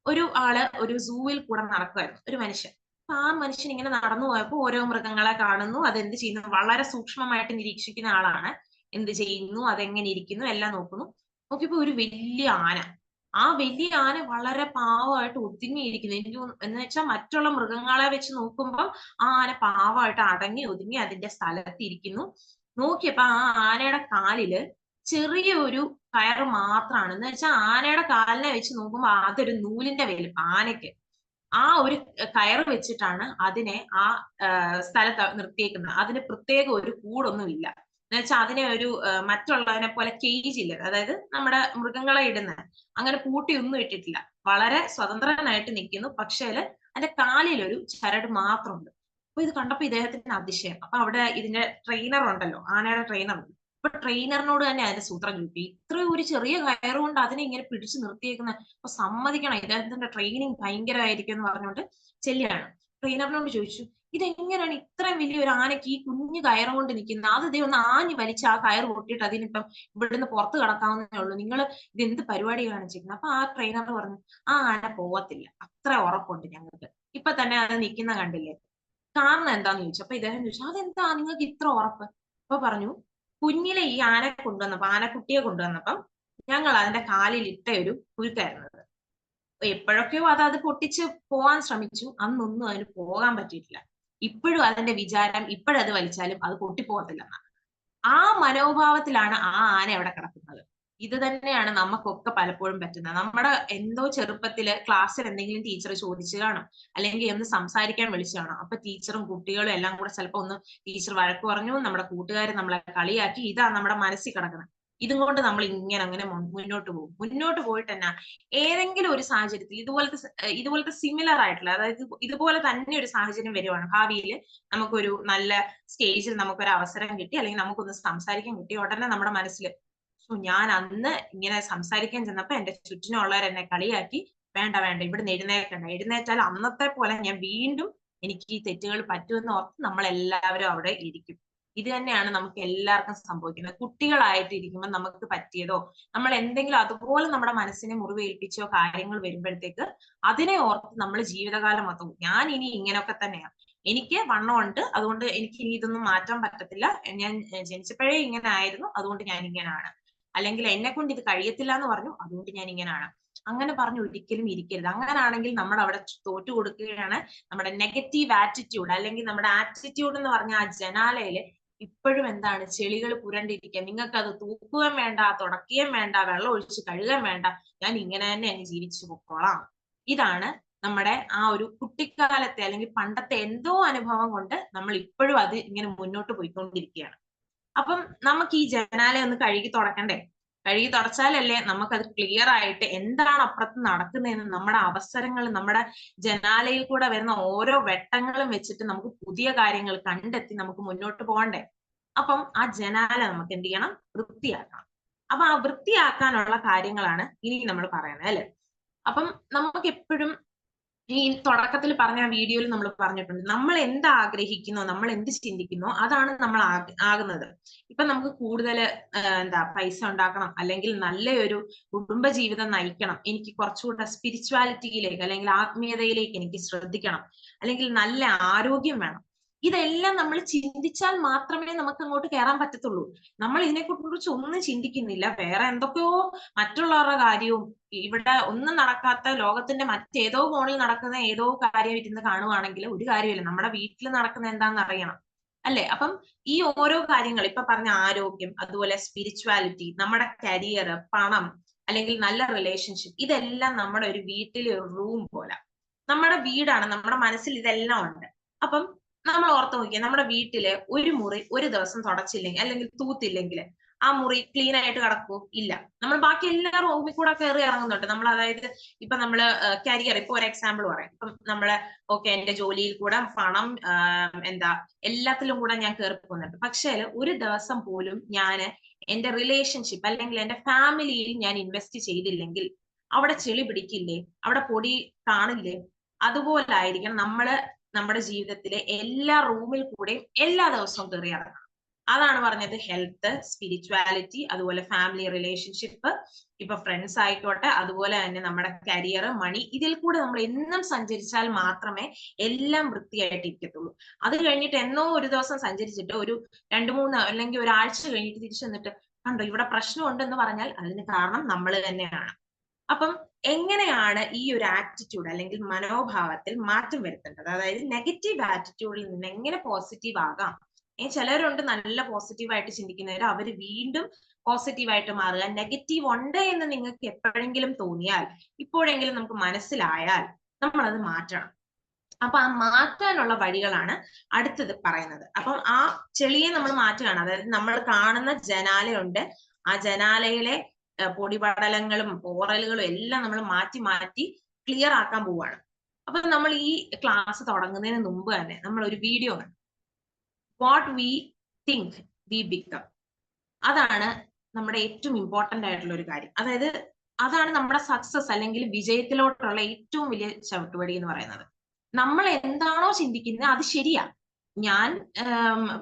ഒരു ആള് ഒരു സൂവിൽ കൂടെ നടക്കുമായിരുന്നു, ഒരു മനുഷ്യൻ. അപ്പൊ ആ മനുഷ്യൻ ഇങ്ങനെ നടന്നു പോയപ്പോ ഓരോ മൃഗങ്ങളെ കാണുന്നു, അതെന്ത് ചെയ്യുന്നു വളരെ സൂക്ഷ്മമായിട്ട് നിരീക്ഷിക്കുന്ന ആളാണ്. എന്ത് ചെയ്യുന്നു, അതെങ്ങനെ ഇരിക്കുന്നു, എല്ലാം നോക്കുന്നു. നോക്കിയപ്പോ ഒരു വലിയ ആന, ആ വലിയ ആന വളരെ പാവമായിട്ട് ഒതുങ്ങിയിരിക്കുന്നു. എനിക്ക് എന്ന് വെച്ചാൽ മറ്റുള്ള മൃഗങ്ങളെ വെച്ച് നോക്കുമ്പോൾ ആ ആന പാവമായിട്ട് അടങ്ങി ഒതുങ്ങി അതിന്റെ സ്ഥലത്ത് ഇരിക്കുന്നു. നോക്കിയപ്പോ ആ ആനയുടെ കാലില് ചെറിയ ഒരു കയറ് മാത്രമാണ്. എന്ന് വെച്ചാൽ ആനയുടെ കാലിനെ വെച്ച് നോക്കുമ്പോൾ അതൊരു നൂലിന്റെ വലിപ്പം ആനയ്ക്ക്. ആ ഒരു കയറ് വെച്ചിട്ടാണ് അതിനെ ആ സ്ഥലത്ത് നിർത്തിയേക്കുന്നത്. അതിന് പ്രത്യേക ഒരു കൂടൊന്നുമില്ല. എന്ന് വെച്ചാൽ അതിനെ ഒരു മറ്റുള്ളതിനെ പോലെ കേജ് ഇല്ല, അതായത് നമ്മുടെ മൃഗങ്ങളെ ഇടുന്ന അങ്ങനെ പൂട്ടിയൊന്നും ഇട്ടിട്ടില്ല. വളരെ സ്വതന്ത്രനായിട്ട് നിൽക്കുന്നു. പക്ഷേ അതിന്റെ കാലിൽ ഒരു ചരട് മാത്രമുണ്ട്. അപ്പൊ ഇത് കണ്ടപ്പോ ഇദ്ദേഹത്തിന് അതിശയം. അപ്പൊ അവിടെ ഇതിന്റെ ട്രെയിനർ ഉണ്ടല്ലോ, ആനയുടെ ട്രെയിനർ ഉണ്ട്. അപ്പൊ ട്രെയിനറിനോട് തന്നെ അതിന്റെ സൂത്രം ചോദിക്കും, ഇത്രയും ഒരു ചെറിയ കയറ് കൊണ്ട് അതിനെ ഇങ്ങനെ പിടിച്ചു നിർത്തിയേക്കുന്ന, അപ്പൊ സമ്മതിക്കണം ഇദ്ദേഹത്തിന്റെ ട്രെയിനിങ് ഭയങ്കരമായിരിക്കും എന്ന് പറഞ്ഞുകൊണ്ട് ചെല്ലുകയാണ്. ട്രെയിനറിനോട് ചോദിച്ചു, ഇതെങ്ങനെയാണ് ഇത്രയും വലിയ ഒരു ആനയ്ക്ക് ഈ കുഞ്ഞു കയറ് കൊണ്ട് നിൽക്കുന്നത്? അത് ദേ ഒന്ന് ആഞ്ഞു വലിച്ച് ആ കയറ് പൊട്ടിയിട്ട് അതിനിപ്പം ഇവിടുന്ന് പുറത്ത് കടക്കാവുന്നേ ഉള്ളൂ, നിങ്ങൾ ഇത് എന്ത് പരിപാടി കാണിച്ചിരിക്കുന്നത്? അപ്പൊ ആ ട്രെയിനർ പറഞ്ഞു, ആ ആന പോവത്തില്ല, അത്ര ഉറപ്പുണ്ട് ഞങ്ങൾക്ക്. ഇപ്പൊ തന്നെ അത് നിൽക്കുന്ന കണ്ടില്ലേ? കാരണം എന്താന്ന് ചോദിച്ചു. അപ്പൊ ഇദ്ദേഹം ചോദിച്ചു, അതെന്താ നിങ്ങൾക്ക് ഇത്ര ഉറപ്പ്? അപ്പൊ പറഞ്ഞു, കുഞ്ഞിലെ ഈ ആനയെ കൊണ്ടുവന്നപ്പോ, ആനക്കുട്ടിയെ കൊണ്ടുവന്നപ്പം ഞങ്ങൾ അതിന്റെ കാലിൽ ഇട്ട ഒരു കുരുക്കായിരുന്നത്. എപ്പോഴൊക്കെയോ അത് പൊട്ടിച്ച് പോവാൻ ശ്രമിച്ചു, അന്നൊന്നും അതിന് പോകാൻ പറ്റിയിട്ടില്ല. ഇപ്പോഴും അതിന്റെ വിചാരം ഇപ്പോഴത് വലിച്ചാലും അത് പൊട്ടിപ്പോകത്തില്ലെന്നാണ്. ആ മനോഭാവത്തിലാണ് ആ ആന അവിടെ കിടക്കുന്നത്. ഇത് തന്നെയാണ് നമുക്കൊക്കെ പലപ്പോഴും പറ്റുന്നത്. നമ്മുടെ എന്തോ ചെറുപ്പത്തില് ക്ലാസ്സിൽ എന്തെങ്കിലും ടീച്ചർ ചോദിച്ചു കാണും, അല്ലെങ്കിൽ ഒന്ന് സംസാരിക്കാൻ വിളിച്ചു കാണും. അപ്പൊ ടീച്ചറും കുട്ടികളും എല്ലാം കൂടെ ചിലപ്പോ ഒന്ന് ടീച്ചർ വഴക്ക് പറഞ്ഞു, നമ്മുടെ കൂട്ടുകാർ നമ്മളെ കളിയാക്കി, ഇതാ നമ്മുടെ മനസ്സിൽ കിടക്കുന്നത്. ഇതും കൊണ്ട് നമ്മൾ ഇങ്ങനെ അങ്ങനെ മുന്നോട്ട് പോകും. മുന്നോട്ട് പോയിട്ട് തന്നെ ഏതെങ്കിലും ഒരു സാഹചര്യത്തിൽ ഇതുപോലത്തെ സിമിലർ ആയിട്ടുള്ള, അതായത് ഇതുപോലെ തന്നെ ഒരു സാഹചര്യം വരുവാണ് ഭാവിയിൽ, നമുക്കൊരു നല്ല സ്റ്റേജിൽ നമുക്കൊരു അവസരം കിട്ടി, അല്ലെങ്കിൽ നമുക്കൊന്ന് സംസാരിക്കാൻ കിട്ടി, ഉടനെ നമ്മുടെ മനസ്സിൽ, ഞാൻ അന്ന് ഇങ്ങനെ സംസാരിക്കാൻ ചെന്നപ്പോ എന്റെ ചുറ്റിനുള്ളവർ എന്നെ കളിയാക്കി, വേണ്ട വേണ്ട ഇവിടുന്ന് എഴുന്നേൽക്കണ്ട, എഴുന്നേറ്റാൽ അന്നത്തെ പോലെ ഞാൻ വീണ്ടും എനിക്ക് ഈ തെറ്റുകൾ പറ്റുമെന്ന് ഓർത്ത് നമ്മൾ എല്ലാവരും അവിടെ ഇരിക്കും. ഇത് തന്നെയാണ് നമുക്ക് എല്ലാവർക്കും സംഭവിക്കുന്നത്. കുട്ടികളായിട്ട് ഇരിക്കുമ്പോൾ നമുക്ക് പറ്റിയതോ നമ്മൾ എന്തെങ്കിലും അതുപോലെ നമ്മുടെ മനസ്സിനെ മുറിവേൽപ്പിച്ചോ കാര്യങ്ങൾ വരുമ്പോഴത്തേക്ക് അതിനെ ഓർത്ത് നമ്മൾ ജീവിതകാലം മൊത്തം, ഞാൻ ഇനി ഇങ്ങനെയൊക്കെ തന്നെയാണ്, എനിക്ക് വണ്ണമുണ്ട്, അതുകൊണ്ട് എനിക്ക് ഇനി ഇതൊന്നും മാറ്റാൻ പറ്റത്തില്ല, ഞാൻ ജനിച്ചപ്പോഴേ ഇങ്ങനെ ആയിരുന്നു, അതുകൊണ്ട് ഞാൻ ഇങ്ങനെയാണ്, അല്ലെങ്കിൽ എന്നെ കൊണ്ട് ഇത് കഴിയത്തില്ല എന്ന് പറഞ്ഞു, അതുകൊണ്ട് ഞാൻ ഇങ്ങനെയാണ്. അങ്ങനെ പറഞ്ഞു ഒരിക്കലും ഇരിക്കരുത്. അങ്ങനാണെങ്കിൽ നമ്മൾ അവിടെ തോറ്റു കൊടുക്കുകയാണ്. നമ്മുടെ നെഗറ്റീവ് ആറ്റിറ്റ്യൂഡ്, അല്ലെങ്കിൽ നമ്മുടെ ആറ്റിറ്റ്യൂഡ് എന്ന് പറഞ്ഞ ആ ജനാലയില് ഇപ്പോഴും ചെളികൾ പുരണ്ടിരിക്കുക. നിങ്ങൾക്ക് അത് തൂക്കുകയും വേണ്ട, തുടക്കുകയും വേണ്ട, വെള്ളം ഒഴിച്ച് കഴുകാൻ വേണ്ട, ഞാൻ ഇങ്ങനെ തന്നെ അങ്ങ് ജീവിച്ചു പൊക്കോളാം. ഇതാണ് നമ്മുടെ ആ ഒരു കുട്ടിക്കാലത്തെ അല്ലെങ്കിൽ പണ്ടത്തെ എന്തോ അനുഭവം കൊണ്ട് നമ്മൾ ഇപ്പോഴും അത് ഇങ്ങനെ മുന്നോട്ട് പോയിക്കൊണ്ടിരിക്കുകയാണ്. അപ്പം നമുക്ക് ഈ ജനാല ഒന്ന് കഴുകി തുടക്കണ്ടേ? കഴുകി തുടച്ചാലല്ലേ നമുക്കത് ക്ലിയർ ആയിട്ട് എന്താണ് അപ്പുറത്ത് നടക്കുന്നതെന്ന്, നമ്മുടെ അവസരങ്ങൾ, നമ്മുടെ ജനാലയിൽ കൂടെ വരുന്ന ഓരോ വെട്ടങ്ങളും വെച്ചിട്ട് നമുക്ക് പുതിയ കാര്യങ്ങൾ കണ്ടെത്തി നമുക്ക് മുന്നോട്ട് പോകണ്ടേ. അപ്പം ആ ജനാല നമുക്ക് എന്ത് ചെയ്യണം? വൃത്തിയാക്കണം. അപ്പൊ ആ വൃത്തിയാക്കാനുള്ള കാര്യങ്ങളാണ് ഇനി നമ്മൾ പറയുന്നത്, അല്ലെ. അപ്പം നമുക്ക് എപ്പോഴും ഈ തുടക്കത്തിൽ പറഞ്ഞ വീഡിയോയിൽ നമ്മൾ പറഞ്ഞിട്ടുണ്ട്, നമ്മൾ എന്ത് ആഗ്രഹിക്കുന്നോ, നമ്മൾ എന്ത് ചിന്തിക്കുന്നോ അതാണ് നമ്മൾ ആകുന്നത്. ഇപ്പൊ നമുക്ക് കൂടുതൽ പൈസ ഉണ്ടാക്കണം, അല്ലെങ്കിൽ നല്ലൊരു കുടുംബജീവിതം നയിക്കണം, എനിക്ക് കുറച്ചുകൂടെ സ്പിരിച്വാലിറ്റിയിലേക്ക് അല്ലെങ്കിൽ ആത്മീയതയിലേക്ക് എനിക്ക് ശ്രദ്ധിക്കണം, അല്ലെങ്കിൽ നല്ല ആരോഗ്യം വേണം, ഇതെല്ലാം നമ്മൾ ചിന്തിച്ചാൽ മാത്രമേ നമുക്ക് അങ്ങോട്ട് കയറാൻ പറ്റത്തുള്ളൂ. നമ്മൾ ഇതിനെക്കുറിച്ച് ഒന്നും ചിന്തിക്കുന്നില്ല, വേറെ എന്തൊക്കെയോ മറ്റുള്ളവരുടെ കാര്യവും, ഇവിടെ ഒന്നും നടക്കാത്ത ലോകത്തിന്റെ മറ്റേതോ കോണിൽ നടക്കുന്ന ഏതോ കാര്യം ഇരുന്ന് കാണുവാണെങ്കിൽ ഒരു കാര്യമില്ല, നമ്മുടെ വീട്ടിൽ നടക്കുന്ന എന്താണെന്ന് അറിയണം, അല്ലെ. അപ്പം ഈ ഓരോ കാര്യങ്ങൾ ഇപ്പൊ പറഞ്ഞ ആരോഗ്യം, അതുപോലെ സ്പിരിച്വാലിറ്റി, നമ്മുടെ കരിയർ, പണം, അല്ലെങ്കിൽ നല്ല റിലേഷൻഷിപ്പ്, ഇതെല്ലാം നമ്മുടെ ഒരു വീട്ടിലെ ഒരു റൂം പോലെ. നമ്മുടെ വീടാണ്, നമ്മുടെ മനസ്സിൽ ഇതെല്ലാം ഉണ്ട്. അപ്പം നമ്മൾ ഓർത്ത് നോക്കിയാൽ നമ്മുടെ വീട്ടില് ഒരു മുറി ഒരു ദിവസം തുടച്ചില്ലെങ്കിൽ അല്ലെങ്കിൽ തൂത്തില്ലെങ്കിൽ ആ മുറി ക്ലീൻ ആയിട്ട് കിടക്കൂ? ഇല്ല. നമ്മൾ ബാക്കി എല്ലാ റൂമിൽ കൂടെ കയറി ഇറങ്ങുന്നുണ്ട്. നമ്മൾ അതായത് ഇപ്പൊ നമ്മള് കരിയർ, ഇപ്പൊ ഒരു എക്സാമ്പിൾ പറയാം. ഇപ്പം നമ്മള് ഓക്കെ, എന്റെ ജോലിയിൽ കൂടെ പണം, എല്ലാത്തിലും കൂടെ ഞാൻ കയറി പോകുന്നുണ്ട്. പക്ഷേ ഒരു ദിവസം പോലും ഞാൻ എന്റെ റിലേഷൻഷിപ്പ് അല്ലെങ്കിൽ എന്റെ ഫാമിലിയിൽ ഞാൻ ഇൻവെസ്റ്റ് ചെയ്തില്ലെങ്കിൽ അവിടെ ചെളി പിടിക്കില്ലേ? അവിടെ പൊടി കാണില്ലേ? അതുപോലായിരിക്കണം നമ്മള് നമ്മുടെ ജീവിതത്തിലെ എല്ലാ റൂമിൽ കൂടെയും എല്ലാ ദിവസവും കയറി ഇറങ്ങണം. അതാണ് പറഞ്ഞത്, ഹെൽത്ത്, സ്പിരിച്വാലിറ്റി, അതുപോലെ ഫാമിലി റിലേഷൻഷിപ്പ്, ഇപ്പൊ ഫ്രണ്ട്സ് ആയിക്കോട്ടെ, അതുപോലെ തന്നെ നമ്മുടെ കരിയർ, മണി, ഇതിൽ കൂടെ നമ്മൾ എന്നും സഞ്ചരിച്ചാൽ മാത്രമേ എല്ലാം വൃത്തിയായിട്ട് ഇരിക്കത്തുള്ളൂ. അത് കഴിഞ്ഞിട്ട് എന്നോ ഒരു ദിവസം സഞ്ചരിച്ചിട്ട് ഒരു 2-3 അല്ലെങ്കിൽ ഒരാഴ്ച കഴിഞ്ഞിട്ട് തിരിച്ചു വന്നിട്ട് കണ്ടോ ഇവിടെ പ്രശ്നമുണ്ടെന്ന് പറഞ്ഞാൽ അതിന് കാരണം നമ്മൾ തന്നെയാണ്. അപ്പം എങ്ങനെയാണ് ഈ ഒരു ആറ്റിറ്റ്യൂഡ് അല്ലെങ്കിൽ മനോഭാവത്തിൽ മാറ്റം വരുത്തേണ്ടത്? അതായത് നെഗറ്റീവ് ആറ്റിറ്റ്യൂഡിൽ നിന്ന് എങ്ങനെ പോസിറ്റീവ് ആകാം? ചിലരുണ്ട് നല്ല പോസിറ്റീവായിട്ട് ചിന്തിക്കുന്നവർ, അവര് വീണ്ടും പോസിറ്റീവായിട്ട് മാറുക. നെഗറ്റീവ് ഉണ്ട് എന്ന് നിങ്ങൾക്ക് എപ്പോഴെങ്കിലും തോന്നിയാൽ, ഇപ്പോഴെങ്കിലും നമുക്ക് മനസ്സിലായാൽ നമ്മൾ അത് മാറ്റണം. അപ്പൊ ആ മാറ്റാനുള്ള വഴികളാണ് അടുത്തത് പറയുന്നത്. അപ്പം ആ ചെളിയെ നമ്മൾ മാറ്റുകയാണ്. അതായത് നമ്മൾ കാണുന്ന ജനാലയുണ്ട്, ആ ജനാലയിലെ പൊടിപടലങ്ങളും പോറലുകളും എല്ലാം നമ്മൾ മാറ്റി മാറ്റി ക്ലിയർ ആക്കാൻ പോവുകയാണ്. അപ്പൊ നമ്മൾ ഈ ക്ലാസ് തുടങ്ങുന്നതിന് മുമ്പ് തന്നെ നമ്മൾ ഒരു വീഡിയോ കണ്ടു, what we think we become. അതാണ് നമ്മുടെ ഏറ്റവും ഇമ്പോർട്ടന്റ് ആയിട്ടുള്ള ഒരു കാര്യം. അതായത് അതാണ് നമ്മുടെ സക്സസ് അല്ലെങ്കിൽ വിജയത്തിലോട്ടുള്ള ഏറ്റവും വലിയ ചവിട്ടുപടി എന്ന് പറയുന്നത്. നമ്മൾ എന്താണോ ചിന്തിക്കുന്നത് അത് ശരിയാ. ഞാൻ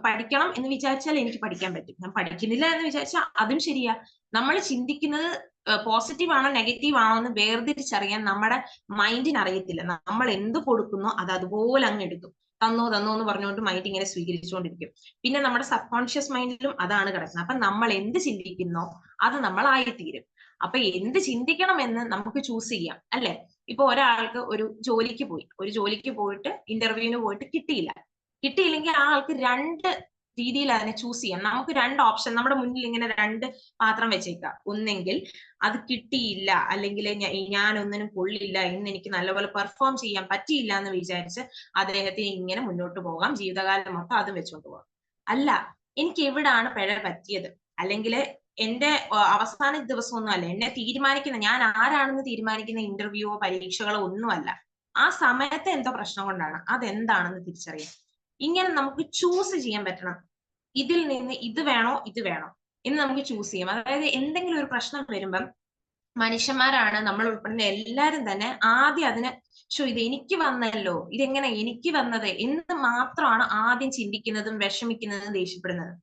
പഠിക്കണം എന്ന് വിചാരിച്ചാൽ എനിക്ക് പഠിക്കാൻ പറ്റും, ഞാൻ പഠിക്കുന്നില്ല എന്ന് വിചാരിച്ചാൽ അതും ശരിയാ. നമ്മൾ ചിന്തിക്കുന്നത് പോസിറ്റീവ് ആണോ നെഗറ്റീവ് ആണോ എന്ന് വേർതിരിച്ചറിയാൻ നമ്മുടെ മൈൻഡിന് അറിയത്തില്ല. നമ്മൾ എന്ത് കൊടുക്കുന്നോ അത് അതുപോലെ അങ്ങ് എടുക്കും. തന്നോ എന്ന് പറഞ്ഞുകൊണ്ട് മൈൻഡ് ഇങ്ങനെ സ്വീകരിച്ചുകൊണ്ടിരിക്കും. പിന്നെ നമ്മുടെ സബ് കോൺഷ്യസ് മൈൻഡിലും അതാണ് കിടക്കുന്നത്. അപ്പൊ നമ്മൾ എന്ത് ചിന്തിക്കുന്നോ അത് നമ്മൾ ആയിത്തീരും. അപ്പൊ എന്ത് ചിന്തിക്കണമെന്ന് നമുക്ക് ചൂസ് ചെയ്യാം, അല്ലെ. ഇപ്പൊ ഒരാൾക്ക് ഒരു ജോലിക്ക് പോയിട്ട് ഇന്റർവ്യൂവിന് പോയിട്ട് കിട്ടിയില്ലെങ്കിൽ ആ ആൾക്ക് 2 രീതിയിൽ അതിനെ ചൂസ് ചെയ്യാം. നമുക്ക് 2 ഓപ്ഷൻ നമ്മുടെ മുന്നിൽ ഇങ്ങനെ 2 പാത്രം വെച്ചേക്കാം. ഒന്നെങ്കിൽ അത് കിട്ടിയില്ല, അല്ലെങ്കിൽ ഞാൻ ഒന്നിനും കൊള്ളില്ല, ഇന്ന് എനിക്ക് നല്ലപോലെ പെർഫോം ചെയ്യാൻ പറ്റിയില്ല എന്ന് വിചാരിച്ച് അദ്ദേഹത്തിന് ഇങ്ങനെ മുന്നോട്ട് പോകാം, ജീവിതകാലം മൊത്തം അത് വെച്ചുകൊണ്ട് പോകാം. അല്ല, എനിക്ക് എവിടാണ് പിഴ പറ്റിയത്, അല്ലെങ്കിൽ എന്റെ അവസാന ദിവസമൊന്നും അല്ല, എന്നെ തീരുമാനിക്കുന്ന, ഞാൻ ആരാണെന്ന് തീരുമാനിക്കുന്ന ഇന്റർവ്യൂവോ പരീക്ഷകളോ ഒന്നുമല്ല. ആ സമയത്തെ എന്തോ പ്രശ്നം കൊണ്ടാണ്, അതെന്താണെന്ന് തിരിച്ചറിയാം. ഇങ്ങനെ നമുക്ക് ചൂസ് ചെയ്യാൻ പറ്റണം. ഇതിൽ നിന്ന് ഇത് വേണോ എന്ന് നമുക്ക് ചൂസ് ചെയ്യാം. അതായത് എന്തെങ്കിലും ഒരു പ്രശ്നം വരുമ്പം മനുഷ്യന്മാരാണ് നമ്മൾ ഉൾപ്പെടുന്ന എല്ലാരും തന്നെ ആദ്യം അതിന് ഇത് എനിക്ക് വന്നല്ലോ, ഇതെങ്ങനെ എനിക്ക് വന്നത് എന്ന് മാത്രമാണ് ആദ്യം ചിന്തിക്കുന്നതും വിഷമിക്കുന്നതും ദേഷ്യപ്പെടുന്നതും.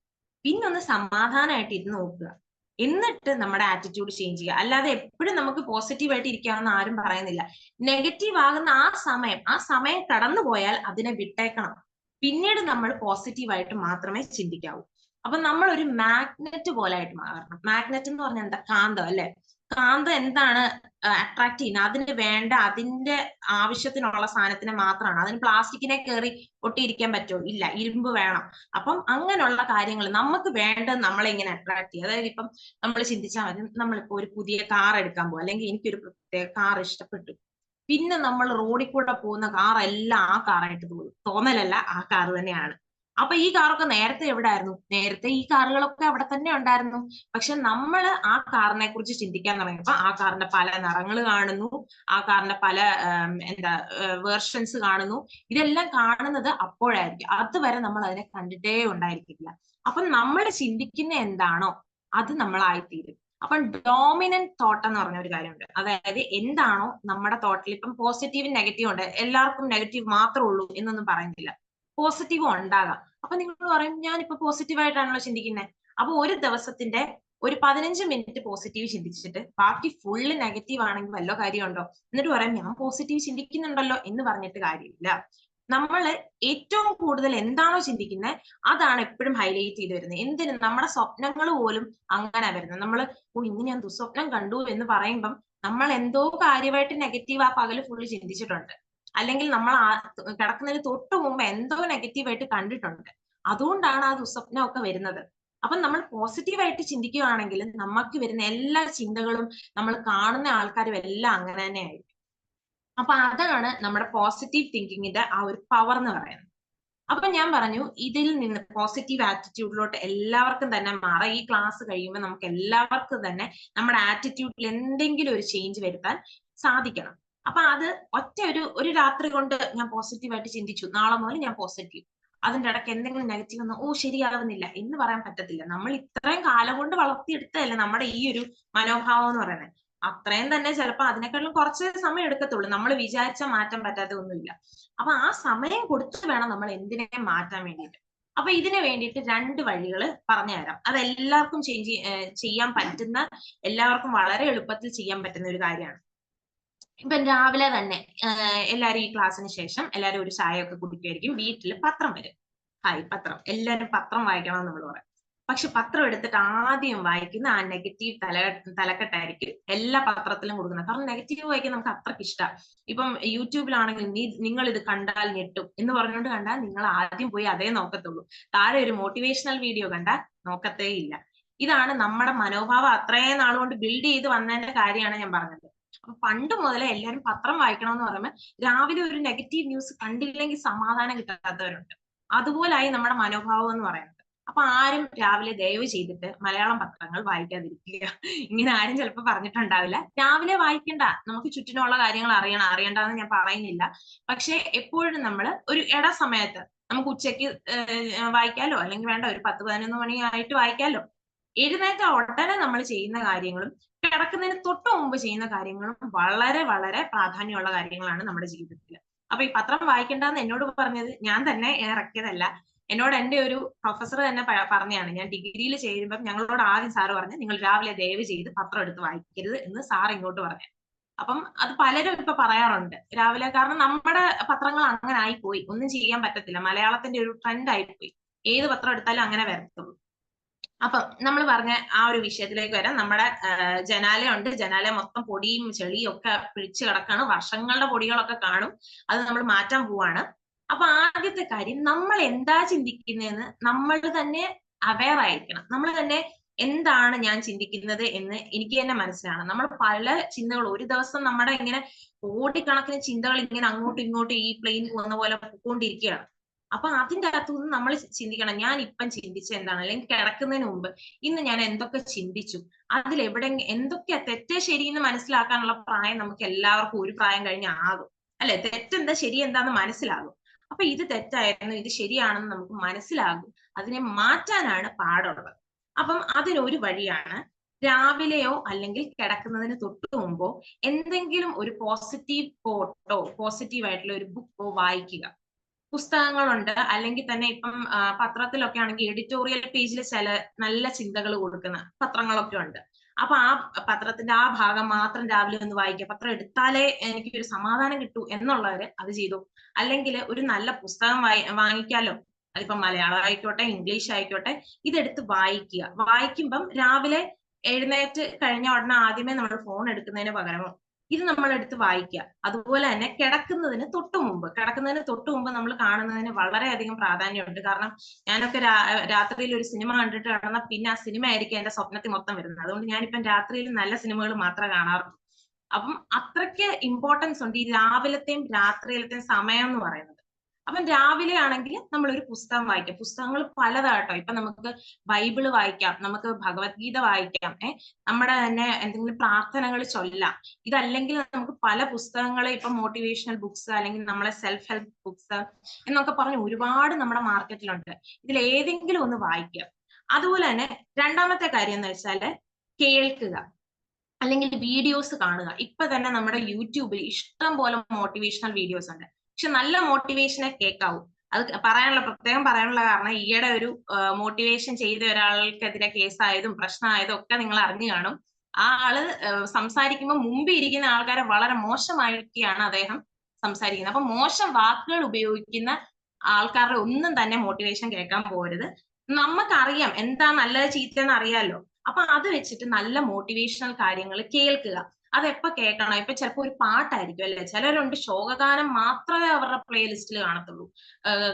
പിന്നെ ഒന്ന് സമാധാനമായിട്ട് ഇരുന്ന് നോക്കുക, എന്നിട്ട് നമ്മുടെ ആറ്റിറ്റ്യൂഡ് ചേഞ്ച് ചെയ്യുക. അല്ലാതെ എപ്പോഴും നമുക്ക് പോസിറ്റീവായിട്ട് ഇരിക്കാമെന്ന് ആരും പറയുന്നില്ല. നെഗറ്റീവ് ആകുന്ന ആ സമയം കടന്നു പോയാൽ അതിനെ വിട്ടേക്കണം. പിന്നീട് നമ്മൾ പോസിറ്റീവായിട്ട് മാത്രമേ ചിന്തിക്കാവൂ. അപ്പൊ നമ്മൾ ഒരു മാഗ്നറ്റ് പോലെ ആയിട്ട് മാറണം. മാഗ്നറ്റ് എന്ന് പറഞ്ഞാൽ എന്താ? കാന്തം, അല്ലെ. കാന്തം എന്താണ് അട്രാക്ട് ചെയ്യുന്നത്? അതിന് വേണ്ട, അതിന്റെ ആവശ്യത്തിനുള്ള സാധനത്തിന് മാത്രമാണ്. അതിന് പ്ലാസ്റ്റിക്കിനെ കയറി ഒട്ടിയിരിക്കാൻ പറ്റുമോ? ഇല്ല, ഇരുമ്പ് വേണം. അപ്പം അങ്ങനെയുള്ള കാര്യങ്ങൾ നമുക്ക് വേണ്ടത് നമ്മളെ ഇങ്ങനെ അട്രാക്ട് ചെയ്യും. അതായത് ഇപ്പം നമ്മൾ ചിന്തിച്ചാൽ മതി, നമ്മളിപ്പോ ഒരു പുതിയ കാർ എടുക്കാൻ പോകും, അല്ലെങ്കിൽ എനിക്കൊരു പ്രത്യേക കാർ ഇഷ്ടപ്പെട്ടു, പിന്നെ നമ്മൾ റോഡിൽ കൂടെ പോകുന്ന കാർ എല്ലാം ആ കാറായിട്ട് തോന്നും. തോന്നലല്ല, ആ കാർ തന്നെയാണ്. അപ്പൊ ഈ കാറൊക്കെ നേരത്തെ എവിടെ ആയിരുന്നു? നേരത്തെ ഈ കാറുകളൊക്കെ അവിടെ തന്നെ ഉണ്ടായിരുന്നു. പക്ഷെ നമ്മൾ ആ കാറിനെ കുറിച്ച് ചിന്തിക്കാൻ തുടങ്ങിയപ്പോ ആ കാറിന്റെ പല നിറങ്ങൾ കാണുന്നു, ആ കാറിന്റെ പല എന്താ വേർഷൻസ് കാണുന്നു. ഇതെല്ലാം കാണുന്നത് അപ്പോഴായിരിക്കും. അതുവരെ നമ്മൾ അതിനെ കണ്ടിട്ടേ ഉണ്ടായിരിക്കില്ല. അപ്പൊ നമ്മൾ ചിന്തിക്കുന്ന എന്താണോ അത് നമ്മളായിത്തീരും. അപ്പം ഡോമിനന്റ് തോട്ട് എന്ന് പറഞ്ഞ ഒരു കാര്യമുണ്ട്. അതായത് എന്താണോ നമ്മുടെ തോട്ടിൽ, ഇപ്പം പോസിറ്റീവും നെഗറ്റീവും ഉണ്ട്. എല്ലാവർക്കും നെഗറ്റീവ് മാത്രമേ ഉള്ളൂ എന്നൊന്നും പറയുന്നില്ല. പോസിറ്റീവും ഉണ്ടാകാം. അപ്പൊ നിങ്ങൾ പറയും ഞാനിപ്പോ പോസിറ്റീവായിട്ടാണല്ലോ ചിന്തിക്കുന്നത്. അപ്പൊ ഒരു ദിവസത്തിന്റെ ഒരു 15 മിനിറ്റ് പോസിറ്റീവ് ചിന്തിച്ചിട്ട് ബാക്കി ഫുള്ള് നെഗറ്റീവ് ആണെങ്കിൽ വല്ല കാര്യമുണ്ടോ? എന്നിട്ട് പറയാം ഞാൻ പോസിറ്റീവ് ചിന്തിക്കുന്നുണ്ടല്ലോ എന്ന് പറഞ്ഞിട്ട് കാര്യമില്ല. നമ്മൾ ഏറ്റവും കൂടുതൽ എന്താണോ ചിന്തിക്കുന്നത് അതാണ് എപ്പോഴും ഹൈലൈറ്റ് ചെയ്ത് വരുന്നത്. എന്തിനും നമ്മുടെ സ്വപ്നങ്ങൾ പോലും അങ്ങനെ വരുന്നത്. നമ്മൾ ഇന്ന് ഞാൻ ദുസ്വപ്നം കണ്ടു എന്ന് പറയുമ്പം നമ്മൾ എന്തോ കാര്യമായിട്ട് നെഗറ്റീവ് ആ പകല് ഫുള്ള് ചിന്തിച്ചിട്ടുണ്ട്. അല്ലെങ്കിൽ നമ്മൾ കിടക്കുന്നതിന് തൊട്ട് മുമ്പ് എന്തോ നെഗറ്റീവായിട്ട് കണ്ടിട്ടുണ്ട്. അതുകൊണ്ടാണ് ആ ദുസ്വപ്നം ഒക്കെ വരുന്നത്. അപ്പം നമ്മൾ പോസിറ്റീവായിട്ട് ചിന്തിക്കുകയാണെങ്കിൽ നമുക്ക് വരുന്ന എല്ലാ ചിന്തകളും നമ്മൾ കാണുന്ന ആൾക്കാരും എല്ലാം അങ്ങനെ തന്നെ ആയിരിക്കും. അപ്പൊ അതാണ് നമ്മുടെ പോസിറ്റീവ് തിങ്കിങ്ങിന്റെ ആ ഒരു പവർ എന്ന് പറയുന്നത്. അപ്പൊ ഞാൻ പറഞ്ഞു ഇതിൽ നിന്ന് പോസിറ്റീവ് ആറ്റിറ്റ്യൂഡിലോട്ട് എല്ലാവർക്കും തന്നെ മാറാം. ഈ ക്ലാസ് കഴിയുമ്പോൾ നമുക്ക് എല്ലാവർക്കും തന്നെ നമ്മുടെ ആറ്റിറ്റ്യൂഡിൽ എന്തെങ്കിലും ഒരു ചേഞ്ച് വരുത്താൻ സാധിക്കണം. അപ്പൊ അത് ഒറ്റ ഒരു രാത്രി കൊണ്ട് ഞാൻ പോസിറ്റീവായിട്ട് ചിന്തിച്ചു, നാളെ മുതൽ ഞാൻ പോസിറ്റീവ്, അതിന്റെ ഇടയ്ക്ക് എന്തെങ്കിലും നെഗറ്റീവ് വന്നാൽ ശരിയാവുന്നില്ല എന്ന് പറയാൻ പറ്റത്തില്ല. നമ്മൾ ഇത്രയും കാലം കൊണ്ട് വളർത്തിയെടുത്തതല്ലേ നമ്മുടെ ഈ ഒരു മനോഭാവം എന്ന് പറയുന്നത്. അത്രയും തന്നെ ചിലപ്പോൾ അതിനേക്കാളും കുറച്ച് സമയം എടുക്കത്തുള്ളൂ. നമ്മൾ വിചാരിച്ച മാറ്റാൻ പറ്റാത്ത ഒന്നുമില്ല. അപ്പൊ ആ സമയം കൊടുത്ത് വേണം നമ്മൾ എന്തിനെ മാറ്റാൻ വേണ്ടിയിട്ട്. അപ്പൊ ഇതിന് വേണ്ടിയിട്ട് 2 വഴികൾ പറഞ്ഞുതരാം. അത് എല്ലാവർക്കും ചെയ്യാൻ പറ്റുന്ന, എല്ലാവർക്കും വളരെ എളുപ്പത്തിൽ ചെയ്യാൻ പറ്റുന്ന ഒരു കാര്യമാണ്. ഇപ്പം രാവിലെ തന്നെ എല്ലാവരും ഈ ക്ലാസ്സിന് ശേഷം എല്ലാവരും ഒരു ചായയൊക്കെ കുടിക്കുമായിരിക്കും. വീട്ടിൽ പത്രം വരും. പത്രം, എല്ലാവരും പത്രം വായിക്കണം എന്ന് നമ്മൾ പറയും. പക്ഷെ പത്രം എടുത്തിട്ട് ആദ്യം വായിക്കുന്ന ആ നെഗറ്റീവ് തലക്കെട്ടായിരിക്കും എല്ലാ പത്രത്തിലും കൊടുക്കുന്നത്. കാരണം നെഗറ്റീവ് വായിക്കാൻ നമുക്ക് അത്രയ്ക്ക് ഇഷ്ടമാണ്. ഇപ്പം യൂട്യൂബിലാണെങ്കിൽ നിങ്ങൾ ഇത് കണ്ടാൽ ഞെട്ടും എന്ന് പറഞ്ഞുകൊണ്ട് കണ്ടാൽ നിങ്ങൾ ആദ്യം പോയി അതേ നോക്കത്തുള്ളൂ. താഴെ ഒരു മോട്ടിവേഷണൽ വീഡിയോ കണ്ടാൽ നോക്കത്തേ ഇല്ല. ഇതാണ് നമ്മുടെ മനോഭാവം അത്രയും നാളുകൊണ്ട് ബിൽഡ് ചെയ്ത് വന്നതിന്റെ കാര്യമാണ് ഞാൻ പറഞ്ഞത്. അപ്പൊ പണ്ട് മുതലേ എല്ലാവരും പത്രം വായിക്കണം എന്ന് പറയുമ്പോൾ രാവിലെ ഒരു നെഗറ്റീവ് ന്യൂസ് കണ്ടില്ലെങ്കിൽ സമാധാനം കിട്ടാത്തവരുണ്ട്. അതുപോലായി നമ്മുടെ മനോഭാവം എന്ന് പറയുന്നത്. അപ്പൊ ആരും രാവിലെ ദയവ് ചെയ്തിട്ട് മലയാളം പത്രങ്ങൾ വായിക്കാതിരിക്കുക. ഇങ്ങനെ ആരും ചിലപ്പോൾ പറഞ്ഞിട്ടുണ്ടാവില്ല. രാവിലെ വായിക്കണ്ട, നമുക്ക് ചുറ്റിനുള്ള കാര്യങ്ങൾ അറിയണ്ടെന്ന് ഞാൻ പറയുന്നില്ല. പക്ഷെ എപ്പോഴും നമ്മൾ ഒരു ഇട സമയത്ത് നമുക്ക് ഉച്ചയ്ക്ക് വായിക്കാലോ, അല്ലെങ്കിൽ വേണ്ട ഒരു 10-11 മണി ആയിട്ട് വായിക്കാലോ. എഴുന്നേറ്റ ഉടനെ നമ്മൾ ചെയ്യുന്ന കാര്യങ്ങളും കിടക്കുന്നതിന് തൊട്ട് മുമ്പ് ചെയ്യുന്ന കാര്യങ്ങളും വളരെ വളരെ പ്രാധാന്യമുള്ള കാര്യങ്ങളാണ് നമ്മുടെ ജീവിതത്തിൽ. അപ്പൊ ഈ പത്രം വായിക്കണ്ടെന്ന് എന്നോട് പറഞ്ഞത് ഞാൻ തന്നെ ഇറക്കിയതല്ല. എന്നോട് എന്റെ ഒരു പ്രൊഫസർ തന്നെ പറഞ്ഞതാണ്. ഞാൻ ഡിഗ്രിയിൽ ചേരുമ്പം ഞങ്ങളോട് ആദ്യം സാറ് പറഞ്ഞു നിങ്ങൾ രാവിലെ ദയവ് ചെയ്ത് പത്രം എടുത്ത് വായിക്കരുത് എന്ന് സാർ ഇങ്ങോട്ട് പറഞ്ഞു. അപ്പം അത് പലരും ഇപ്പൊ പറയാറുണ്ട് രാവിലെ. കാരണം നമ്മുടെ പത്രങ്ങൾ അങ്ങനെ ആയിപ്പോയി, ഒന്നും ചെയ്യാൻ പറ്റത്തില്ല. മലയാളത്തിന്റെ ഒരു ട്രെൻഡ് ആയിപ്പോയി. ഏത് പത്രം എടുത്താലും അങ്ങനെ വരത്തുള്ളൂ. അപ്പൊ നമ്മൾ പറഞ്ഞ ആ ഒരു വിഷയത്തിലേക്ക് വരാം. നമ്മുടെ ജനാലയുണ്ട്. ജനാല മൊത്തം പൊടിയും ചെളിയും ഒക്കെ പിടിച്ചു കിടക്കാണ്. വർഷങ്ങളുടെ പൊടികളൊക്കെ കാണും. അത് നമ്മൾ മാറ്റാൻ പോവാണ്. അപ്പൊ ആദ്യത്തെ കാര്യം നമ്മൾ എന്താ ചിന്തിക്കുന്നതെന്ന് നമ്മൾ തന്നെ അവെയർ ആയിരിക്കണം. നമ്മൾ തന്നെ എന്താണ് ഞാൻ ചിന്തിക്കുന്നത് എന്ന് എനിക്ക് തന്നെ മനസ്സിലാണ്. നമ്മൾ പല ചിന്തകൾ ഒരു ദിവസം നമ്മുടെ ഇങ്ങനെ കോടിക്കണക്കിന് ചിന്തകൾ ഇങ്ങനെ അങ്ങോട്ടും ഇങ്ങോട്ടും ഈ പ്ലെയിൻ പോകുന്ന പോലെ പോയിക്കൊണ്ടിരിക്കുകയാണ്. അപ്പൊ അതിന്റെ അകത്തുനിന്ന് നമ്മൾ ചിന്തിക്കണം ഞാൻ ഇപ്പം ചിന്തിച്ച എന്താണ്, അല്ലെങ്കിൽ കിടക്കുന്നതിന് മുമ്പ് ഇന്ന് ഞാൻ എന്തൊക്കെ ചിന്തിച്ചു, അതിൽ എന്തൊക്കെയാ തെറ്റ് ശരിയെന്ന് മനസ്സിലാക്കാനുള്ള പ്രായം നമുക്ക് എല്ലാവർക്കും ഒരു പ്രായം കഴിഞ്ഞ് ആകും അല്ലെ. തെറ്റെന്താ ശരി എന്താന്ന് മനസ്സിലാകും. അപ്പൊ ഇത് തെറ്റായിരുന്നു, ഇത് ശരിയാണെന്ന് നമുക്ക് മനസ്സിലാകും. അതിനെ മാറ്റാനാണ് പാടുള്ളത്. അപ്പം അതിനൊരു വഴിയാണ് രാവിലെയോ അല്ലെങ്കിൽ കിടക്കുന്നതിന് തൊട്ട് മുമ്പോ എന്തെങ്കിലും ഒരു പോസിറ്റീവ് കോട്ടോ പോസിറ്റീവ് ആയിട്ടുള്ള ഒരു ബുക്കോ വായിക്കുക. പുസ്തകങ്ങളുണ്ട്, അല്ലെങ്കിൽ തന്നെ ഇപ്പം പത്രത്തിലൊക്കെ ആണെങ്കിൽ എഡിറ്റോറിയൽ പേജിൽ ചില നല്ല ചിന്തകൾ കൊടുക്കുന്ന പത്രങ്ങളൊക്കെ ഉണ്ട്. അപ്പൊ ആ പത്രത്തിന്റെ ആ ഭാഗം മാത്രം രാവിലെ ഒന്ന് വായിക്കുക. പത്രം എടുത്താലേ എനിക്ക് ഒരു സമാധാനം കിട്ടൂ എന്നുള്ളവര് അത് ചെയ്തു. അല്ലെങ്കിൽ ഒരു നല്ല പുസ്തകം വാങ്ങിക്കാലോ. അതിപ്പം മലയാളം ആയിക്കോട്ടെ, ഇംഗ്ലീഷ് ആയിക്കോട്ടെ, ഇതെടുത്ത് വായിക്കുക. വായിക്കുമ്പം രാവിലെ എഴുന്നേറ്റ് കഴിഞ്ഞ ഉടനെ ആദ്യമേ നമ്മൾ ഫോൺ എടുക്കുന്നതിന് പകരമോ ഇത് നമ്മൾ എടുത്ത് വായിക്കുക. അതുപോലെ തന്നെ കിടക്കുന്നതിന് തൊട്ട് മുമ്പ് നമ്മൾ കാണുന്നതിന് വളരെയധികം പ്രാധാന്യമുണ്ട്. കാരണം ഞാനൊക്കെ രാത്രിയിൽ ഒരു സിനിമ കണ്ടിട്ട് കിടന്ന പിന്നെ ആ സിനിമ ആയിരിക്കും എന്റെ സ്വപ്നത്തിൽ മൊത്തം വരുന്നത്. അതുകൊണ്ട് ഞാനിപ്പം രാത്രിയിൽ നല്ല സിനിമകൾ മാത്രമേ കാണാറുള്ളൂ. അപ്പം അത്രയ്ക്ക് ഇമ്പോർട്ടൻസ് ഉണ്ട് ഈ രാവിലത്തെയും രാത്രിയിലത്തെയും സമയം എന്ന് പറയുന്നത്. അപ്പം രാവിലെ ആണെങ്കിൽ നമ്മളൊരു പുസ്തകം വായിക്കാം. പുസ്തകങ്ങൾ പലതാട്ടോ. ഇപ്പൊ നമുക്ക് ബൈബിള് വായിക്കാം, നമുക്ക് ഭഗവത്ഗീത വായിക്കാം, നമ്മുടെ തന്നെ എന്തെങ്കിലും പ്രാർത്ഥനകൾ ചൊല്ലാം. ഇതല്ലെങ്കിൽ നമുക്ക് പല പുസ്തകങ്ങൾ, ഇപ്പൊ മോട്ടിവേഷണൽ ബുക്സ് അല്ലെങ്കിൽ നമ്മളെ സെൽഫ് ഹെൽപ്പ് ബുക്സ് എന്നൊക്കെ പറഞ്ഞ് ഒരുപാട് നമ്മുടെ മാർക്കറ്റിലുണ്ട്. ഇതിൽ ഏതെങ്കിലും ഒന്ന് വായിക്കുക. അതുപോലെ തന്നെ രണ്ടാമത്തെ കാര്യം എന്ന് വെച്ചാല് കേൾക്കുക അല്ലെങ്കിൽ വീഡിയോസ് കാണുക. ഇപ്പൊ തന്നെ നമ്മുടെ യൂട്യൂബിൽ ഇഷ്ടം പോലെ മോട്ടിവേഷണൽ വീഡിയോസ് ഉണ്ട്. പക്ഷെ നല്ല മോട്ടിവേഷനെ കേൾക്കാവൂ. അത് പ്രത്യേകം പറയാനുള്ള കാരണം ഈയിടെ ഒരു മോട്ടിവേഷൻ ചെയ്ത ഒരാൾക്കെതിരെ കേസായതും പ്രശ്നമായതും ഒക്കെ നിങ്ങൾ അറിഞ്ഞു കാണും. ആ ആള് സംസാരിക്കുമ്പോൾ മുമ്പ് ഇരിക്കുന്ന ആൾക്കാരെ വളരെ മോശമായിട്ടാണ് അദ്ദേഹം സംസാരിക്കുന്നത്. അപ്പൊ മോശം വാക്കുകൾ ഉപയോഗിക്കുന്ന ആൾക്കാരുടെ ഒന്നും തന്നെ മോട്ടിവേഷൻ കേൾക്കാൻ പോകരുത്. നമുക്കറിയാം എന്താ നല്ലത് ചീത്തയെന്ന് അറിയാലോ. അപ്പൊ അത് വെച്ചിട്ട് നല്ല മോട്ടിവേഷണൽ കാര്യങ്ങൾ കേൾക്കുക. അതെപ്പോ കേൾക്കണം? ഇപ്പൊ ചിലപ്പോ ഒരു പാട്ടായിരിക്കും അല്ലെ, ചിലരുണ്ട് ശോകഗാനം മാത്രമേ അവരുടെ പ്ലേലിസ്റ്റിൽ കാണത്തുള്ളൂ.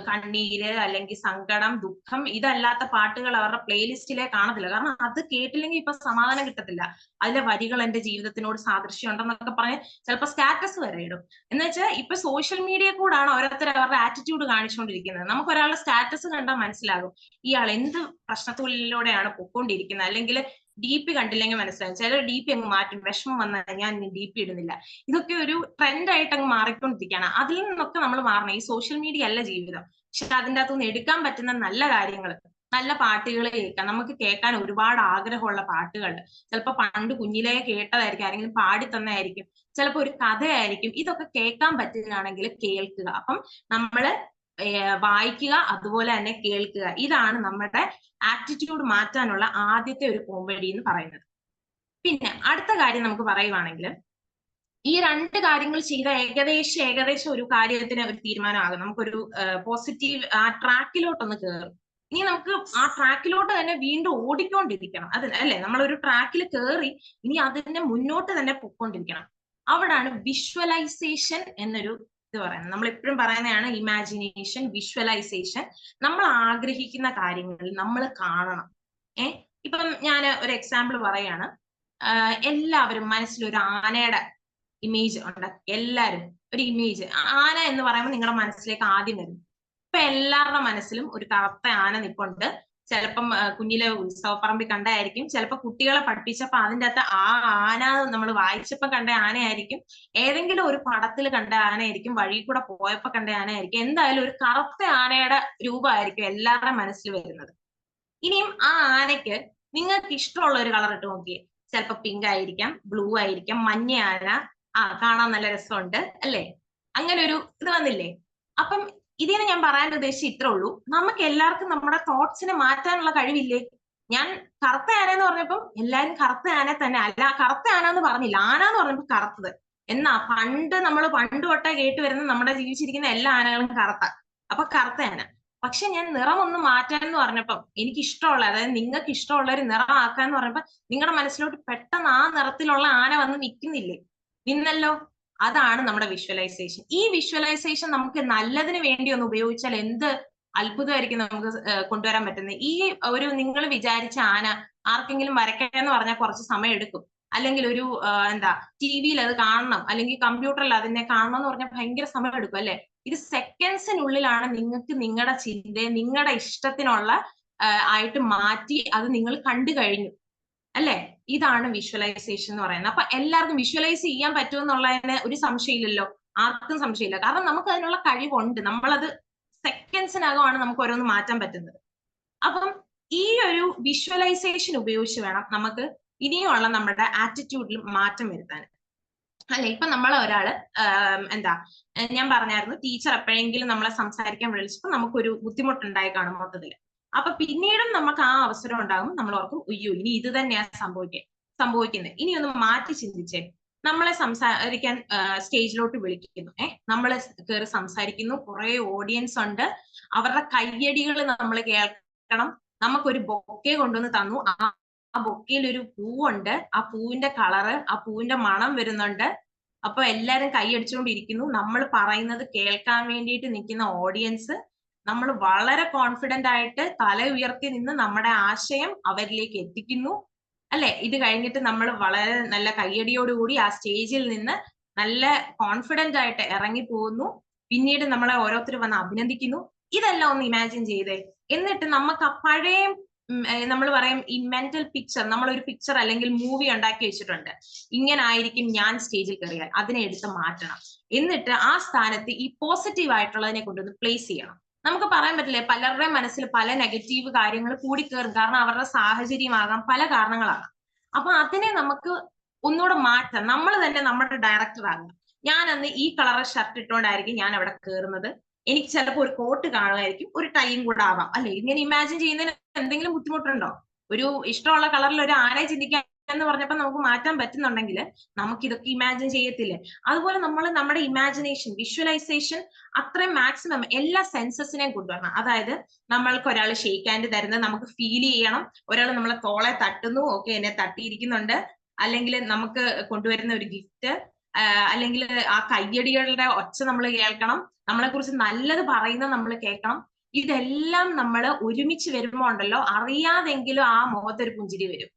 കണ്ണീര് അല്ലെങ്കിൽ സങ്കടം, ദുഃഖം ഇതല്ലാത്ത പാട്ടുകൾ അവരുടെ പ്ലേലിസ്റ്റിലെ കാണത്തില്ല. കാരണം അത് കേട്ടില്ലെങ്കിൽ ഇപ്പൊ സമാധാനം കിട്ടത്തില്ല. അതിലെ വരികൾ എന്റെ ജീവിതത്തിനോട് സാദൃശ്യം ഉണ്ടെന്നൊക്കെ പറഞ്ഞ് ചിലപ്പോൾ സ്റ്റാറ്റസ് വരെ ഇടും. എന്ന് വെച്ചാൽ ഇപ്പൊ സോഷ്യൽ മീഡിയ കൂടാണ് ഓരോരുത്തർ അവരുടെ ആറ്റിറ്റ്യൂഡ് കാണിച്ചുകൊണ്ടിരിക്കുന്നത്. നമുക്ക് ഒരാളുടെ സ്റ്റാറ്റസ് കണ്ടാൽ മനസ്സിലാകും ഇയാൾ എന്ത് പ്രശ്നത്തിലൂടെയാണ് പൊക്കോണ്ടിരിക്കുന്നത്. അല്ലെങ്കിൽ DP കണ്ടില്ലെങ്കിൽ മനസ്സിലാകും. ചിലർ DP അങ്ങ് മാറ്റും, വിഷമം വന്നാൽ ഞാൻ DP ഇടുന്നില്ല. ഇതൊക്കെ ഒരു ട്രെൻഡ് ആയിട്ട് അങ്ങ് മാറിക്കൊണ്ടിരിക്കുകയാണ്. അതിൽ നിന്നൊക്കെ നമ്മൾ മാറണം. ഈ സോഷ്യൽ മീഡിയ അല്ല ജീവിതം. പക്ഷെ അതിൻ്റെ അകത്തുനിന്ന് എടുക്കാൻ പറ്റുന്ന നല്ല കാര്യങ്ങൾ, നല്ല പാട്ടുകൾ കേൾക്കാം. നമുക്ക് കേൾക്കാൻ ഒരുപാട് ആഗ്രഹമുള്ള പാട്ടുകൾ ചിലപ്പോൾ പണ്ട് കുഞ്ഞിലേ കേട്ടതായിരിക്കും, ആരെങ്കിലും പാടി തന്നതായിരിക്കും, ചിലപ്പോൾ ഒരു കഥയായിരിക്കും. ഇതൊക്കെ കേൾക്കാൻ പറ്റുകയാണെങ്കിൽ കേൾക്കുക. അപ്പം നമ്മള് വായിക്കുക, അതുപോലെ തന്നെ കേൾക്കുക. ഇതാണ് നമ്മുടെ ആറ്റിറ്റ്യൂഡ് മാറ്റാനുള്ള ആദ്യത്തെ ഒരു പോംവഴി എന്ന് പറയുന്നത്. പിന്നെ അടുത്ത കാര്യം നമുക്ക് പറയുവാണെങ്കിൽ, ഈ രണ്ട് കാര്യങ്ങൾ ചെയ്ത ഏകദേശം ഒരു കാര്യത്തിന് ഒരു തീരുമാനമാകും. നമുക്കൊരു പോസിറ്റീവ് ആ ട്രാക്കിലോട്ടൊന്ന് കയറും. ഇനി നമുക്ക് ആ ട്രാക്കിലോട്ട് തന്നെ വീണ്ടും ഓടിക്കൊണ്ടിരിക്കണം. അത് അല്ലെ, നമ്മളൊരു ട്രാക്കിൽ കയറി ഇനി അതിനെ മുന്നോട്ട് തന്നെ പൊക്കോണ്ടിരിക്കണം. അവിടാണ് വിഷ്വലൈസേഷൻ എന്നൊരു ഇത് പറയുന്നത്. നമ്മൾ എപ്പോഴും പറയുന്നതാണ് ഇമാജിനേഷൻ, വിഷ്വലൈസേഷൻ. നമ്മൾ ആഗ്രഹിക്കുന്ന കാര്യങ്ങൾ നമ്മൾ കാണണം. ഇപ്പം ഞാൻ ഒരു എക്സാമ്പിൾ പറയാണ്. എല്ലാവരും മനസ്സിൽ ഒരു ആനയുടെ ഇമേജ് ഉണ്ടാക്കി. എല്ലാവരും ഒരു ഇമേജ്, ആന എന്ന് പറയുമ്പോൾ നിങ്ങളുടെ മനസ്സിലേക്ക് ആദ്യം വരും. ഇപ്പൊ എല്ലാവരുടെ മനസ്സിലും ഒരു കറുത്ത ആന നിൽപ്പുണ്ട്. ചിലപ്പം കുഞ്ഞിലെ ഉത്സവപ്പറമ്പിൽ കണ്ടായിരിക്കും, ചിലപ്പോൾ കുട്ടികളെ പഠിപ്പിച്ചപ്പോ അതിൻ്റെ അകത്ത് ആ ആന നമ്മൾ വായിച്ചപ്പോ കണ്ട ആനയായിരിക്കും, ഏതെങ്കിലും ഒരു പടത്തിൽ കണ്ട ആനയായിരിക്കും, വഴി കൂടെ പോയപ്പോ കണ്ട ആനയായിരിക്കും. എന്തായാലും ഒരു കറുത്ത ആനയുടെ രൂപമായിരിക്കും എല്ലാവരുടെ മനസ്സിൽ വരുന്നത്. ഇനിയും ആ ആനയ്ക്ക് നിങ്ങൾക്ക് ഇഷ്ടമുള്ള ഒരു കളർ ഇട്ട് നോക്കിയേ. ചിലപ്പോൾ പിങ്ക് ആയിരിക്കാം, ബ്ലൂ ആയിരിക്കാം, മഞ്ഞ ആന, കാണാൻ നല്ല രസമുണ്ട് അല്ലേ? അങ്ങനെ ഒരു ഇത് വന്നില്ലേ? അപ്പം ഇതിന് ഞാൻ പറയാൻ ഉദ്ദേശിച്ച ഇത്രേ ഉള്ളൂ. നമുക്ക് എല്ലാവർക്കും നമ്മുടെ തോട്ട്സിനെ മാറ്റാനുള്ള കഴിവില്ലേ? ഞാൻ കറുത്ത ആന എന്ന് പറഞ്ഞപ്പം എല്ലാരും കറുത്ത ആന തന്നെ അല്ല, കറുത്ത ആന എന്ന് പറഞ്ഞില്ല, ആന എന്ന് പറഞ്ഞപ്പോ കറുത്തത് എന്നാ നമ്മൾ പണ്ട് തൊട്ടേ കേട്ട് വരുന്ന നമ്മുടെ ജീവിച്ചിരിക്കുന്ന എല്ലാ ആനകളും കറുത്ത, അപ്പൊ കറുത്ത ആന. പക്ഷെ ഞാൻ നിറം ഒന്ന് മാറ്റാൻ എന്ന് പറഞ്ഞപ്പം എനിക്ക് ഇഷ്ടമുള്ള, അതായത് നിങ്ങൾക്ക് ഇഷ്ടമുള്ള ഒരു നിറം ആക്കാന്ന് പറഞ്ഞപ്പോ നിങ്ങളുടെ മനസ്സിലോട്ട് പെട്ടെന്ന് ആ നിറത്തിലുള്ള ആന വന്ന് നിൽക്കുന്നില്ലേ? നിന്നല്ലോ. അതാണ് നമ്മുടെ വിഷ്വലൈസേഷൻ. ഈ വിഷ്വലൈസേഷൻ നമുക്ക് നല്ലതിന് വേണ്ടി ഒന്ന് ഉപയോഗിച്ചാൽ എന്ത് അത്ഭുതമായിരിക്കും നമുക്ക് കൊണ്ടുവരാൻ പറ്റുന്നത്. ഈ ഒരു നിങ്ങൾ വിചാരിച്ച ആന ആർക്കെങ്കിലും വരയ്ക്കാന്ന് പറഞ്ഞാൽ കുറച്ച് സമയം എടുക്കും. അല്ലെങ്കിൽ ഒരു TV-യിൽ അത് കാണണം, അല്ലെങ്കിൽ കമ്പ്യൂട്ടറിൽ അതിനെ കാണണം എന്ന് പറഞ്ഞാൽ ഭയങ്കര സമയം എടുക്കും അല്ലെ? ഇത് സെക്കൻഡ്സിനുള്ളിലാണ് നിങ്ങൾക്ക് നിങ്ങളുടെ ചിന്തയെ നിങ്ങളുടെ ഇഷ്ടത്തിനുള്ള ആയിട്ട് മാറ്റി അത് നിങ്ങൾ കണ്ടു കഴിഞ്ഞു അല്ലെ? ഇതാണ് വിഷ്വലൈസേഷൻ എന്ന് പറയുന്നത്. അപ്പൊ എല്ലാവർക്കും വിഷ്വലൈസ് ചെയ്യാൻ പറ്റുമെന്നുള്ളതിന് ഒരു സംശയമില്ലല്ലോ, ആർക്കും സംശയമില്ല. കാരണം നമുക്ക് അതിനുള്ള കഴിവുണ്ട്. നമ്മളത് സെക്കൻഡ്സിനകമാണ് നമുക്ക് ഓരോന്ന് മാറ്റാൻ പറ്റുന്നത്. അപ്പം ഈ ഒരു വിഷ്വലൈസേഷൻ ഉപയോഗിച്ച് വേണം നമുക്ക് ഇനിയുള്ള നമ്മുടെ ആറ്റിറ്റ്യൂഡിൽ മാറ്റം വരുത്താൻ അല്ലെ? ഇപ്പൊ നമ്മളെ ഒരാള് ഞാൻ പറഞ്ഞായിരുന്നു, ടീച്ചർ എപ്പോഴെങ്കിലും നമ്മളെ സംസാരിക്കാൻ വിളിച്ചപ്പോൾ നമുക്കൊരു ബുദ്ധിമുട്ടുണ്ടായി കാണും മൊത്തത്തില്. അപ്പൊ പിന്നീടും നമുക്ക് ആ അവസരം ഉണ്ടാകും, നമ്മൾ ഓർക്കും അയ്യോ ഇനി ഇത് തന്നെയാ സംഭവിക്കുന്നത്, ഇനി ഒന്ന് മാറ്റി ചിന്തിച്ചേ. നമ്മളെ സംസാരിക്കാൻ സ്റ്റേജിലോട്ട് വിളിക്കുന്നു, നമ്മള് കയറി സംസാരിക്കുന്നു, കുറെ ഓഡിയൻസ് ഉണ്ട്, അവരുടെ കയ്യടികൾ നമ്മൾ കേൾക്കണം. നമുക്കൊരു ബൊക്കെ കൊണ്ടുവന്ന് തന്നു, ആ ബൊക്കയിൽ ഒരു പൂവുണ്ട്, ആ പൂവിന്റെ കളറ്, ആ പൂവിന്റെ മണം വരുന്നുണ്ട്. അപ്പൊ എല്ലാരും കൈയടിച്ചുകൊണ്ടിരിക്കുന്നു. നമ്മൾ പറയുന്നത് കേൾക്കാൻ വേണ്ടിയിട്ട് നിൽക്കുന്ന ഓഡിയൻസ്, നമ്മൾ വളരെ കോൺഫിഡന്റ് ആയിട്ട് തല ഉയർത്തി നിന്ന് നമ്മുടെ ആശയം അവരിലേക്ക് എത്തിക്കുന്നു അല്ലെ? ഇത് കഴിഞ്ഞിട്ട് നമ്മൾ വളരെ നല്ല കയ്യടിയോടുകൂടി ആ സ്റ്റേജിൽ നിന്ന് നല്ല കോൺഫിഡന്റ് ആയിട്ട് ഇറങ്ങി പോകുന്നു. പിന്നീട് നമ്മളെ ഓരോരുത്തർ വന്ന് അഭിനന്ദിക്കുന്നു. ഇതെല്ലാം ഒന്ന് ഇമാജിൻ ചെയ്തേ. എന്നിട്ട് നമുക്ക് ആ പഴയ നമ്മൾ പറയും ഈ മെന്റൽ പിക്ചർ, നമ്മളൊരു പിക്ചർ അല്ലെങ്കിൽ മൂവി ഉണ്ടാക്കി വെച്ചിട്ടുണ്ട്, ഇങ്ങനെ ആയിരിക്കും ഞാൻ സ്റ്റേജിൽ കയറിയാൽ, അതിനെ എടുത്ത് മാറ്റണം. എന്നിട്ട് ആ സ്ഥാനത്ത് ഈ പോസിറ്റീവ് ആയിട്ടുള്ളതിനെ കൊണ്ടൊന്ന് പ്ലേസ് ചെയ്യണം. നമുക്ക് പറയാൻ പറ്റില്ലേ, പലരുടെയും മനസ്സിൽ പല നെഗറ്റീവ് കാര്യങ്ങൾ കൂടിക്കേറും. കാരണം അവരുടെ സാഹചര്യമാകാം, പല കാരണങ്ങളാകാം. അപ്പൊ അതിനെ നമുക്ക് ഒന്നുകൂടെ മാറ്റാം. നമ്മൾ തന്നെ നമ്മുടെ ഡയറക്ടർ ആകുക. ഞാൻ അന്ന് ഈ കളർ ഷർട്ട് ഇട്ടുകൊണ്ടായിരിക്കും ഞാൻ അവിടെ കയറുന്നത്. എനിക്ക് ചിലപ്പോൾ ഒരു കോട്ട് കാണുമായിരിക്കും, ഒരു ടൈം കൂടെ ആവാം അല്ലെ. ഇങ്ങനെ ഇമാജിൻ ചെയ്യുന്നതിന് എന്തെങ്കിലും ബുദ്ധിമുട്ടുണ്ടോ? ഒരു ഇഷ്ടമുള്ള കളറിൽ ഒരു ആനയെ ചിന്തിക്കാൻ എന്ന് പറഞ്ഞപ്പോൾ നമുക്ക് മാറ്റാൻ പറ്റുന്നുണ്ടെങ്കിൽ നമുക്ക് ഇതൊക്കെ ഇമാജിൻ ചെയ്യത്തില്ലേ? അതുപോലെ നമ്മൾ നമ്മുടെ ഇമാജിനേഷൻ, വിഷ്വലൈസേഷൻ അത്രയും മാക്സിമം എല്ലാ സെൻസസിനെയും കൊണ്ടുവരണം. അതായത് നമ്മൾക്ക് ഒരാൾ ഷേക്ക് ഹാൻഡ് തരുന്നത് നമുക്ക് ഫീൽ ചെയ്യണം, ഒരാൾ നമ്മളെ തോളെ തട്ടുന്നു, ഓക്കെ എന്നെ തട്ടിയിരിക്കുന്നുണ്ട്, അല്ലെങ്കിൽ നമുക്ക് കൊണ്ടുവരുന്ന ഒരു ഗിഫ്റ്റ്, അല്ലെങ്കിൽ ആ കയ്യടികളുടെ ഒച്ച നമ്മൾ കേൾക്കണം, നമ്മളെ കുറിച്ച് നല്ലത് പറയുന്നത് നമ്മൾ കേൾക്കണം. ഇതെല്ലാം നമ്മൾ ഒരുമിച്ച് വരുമ്പോ ഉണ്ടല്ലോ, അറിയാതെങ്കിലും ആ മുഖത്തൊരു പുഞ്ചിരി വരും.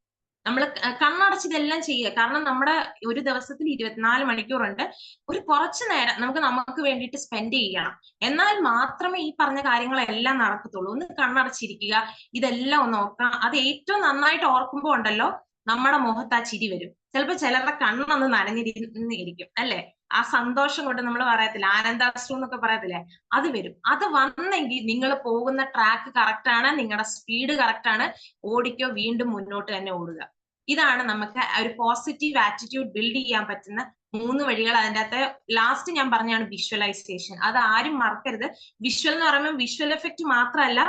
നമ്മൾ കണ്ണടച്ച് ഇതെല്ലാം ചെയ്യുക. കാരണം നമ്മുടെ ഒരു ദിവസത്തിൽ 24 മണിക്കൂറുണ്ട്. ഒരു കുറച്ചു നേരം നമുക്ക് വേണ്ടിയിട്ട് സ്പെൻഡ് ചെയ്യണം. എന്നാൽ മാത്രമേ ഈ പറഞ്ഞ കാര്യങ്ങളെല്ലാം നടക്കത്തുള്ളൂ. ഒന്ന് കണ്ണടച്ചിരിക്കുക, ഇതെല്ലാം ഒന്ന് ഓർക്കുക. അത് ഏറ്റവും നന്നായിട്ട് ഓർക്കുമ്പോ ഉണ്ടല്ലോ, നമ്മുടെ മുഖത്ത് ആ ചിരി വരും. ചിലപ്പോൾ ചിലരുടെ കണ്ണൊന്ന് നനഞ്ഞിരിക്കും അല്ലെ, ആ സന്തോഷം കൊണ്ട് നമ്മൾ പറയത്തില്ല, ആനന്ദാശ്രു എന്നൊക്കെ പറയത്തില്ലേ, അത് വരും. അത് വന്നെങ്കിൽ നിങ്ങൾ പോകുന്ന ട്രാക്ക് കറക്റ്റ് ആണ്, നിങ്ങളുടെ സ്പീഡ് കറക്റ്റ് ആണ്, ഓടിക്കോ, വീണ്ടും മുന്നോട്ട് തന്നെ ഓടുക. ഇതാണ് നമുക്ക് ഒരു പോസിറ്റീവ് ആറ്റിറ്റ്യൂഡ് ബിൽഡ് ചെയ്യാൻ പറ്റുന്ന 3 വഴികൾ. അതിൻ്റെ അകത്ത് ലാസ്റ്റ് ഞാൻ പറഞ്ഞാണ് വിഷ്വലൈസേഷൻ. അത് ആരും മറക്കരുത്. വിഷ്വൽ എന്ന് പറയുമ്പോൾ വിഷ്വൽ എഫക്റ്റ് മാത്രമല്ല,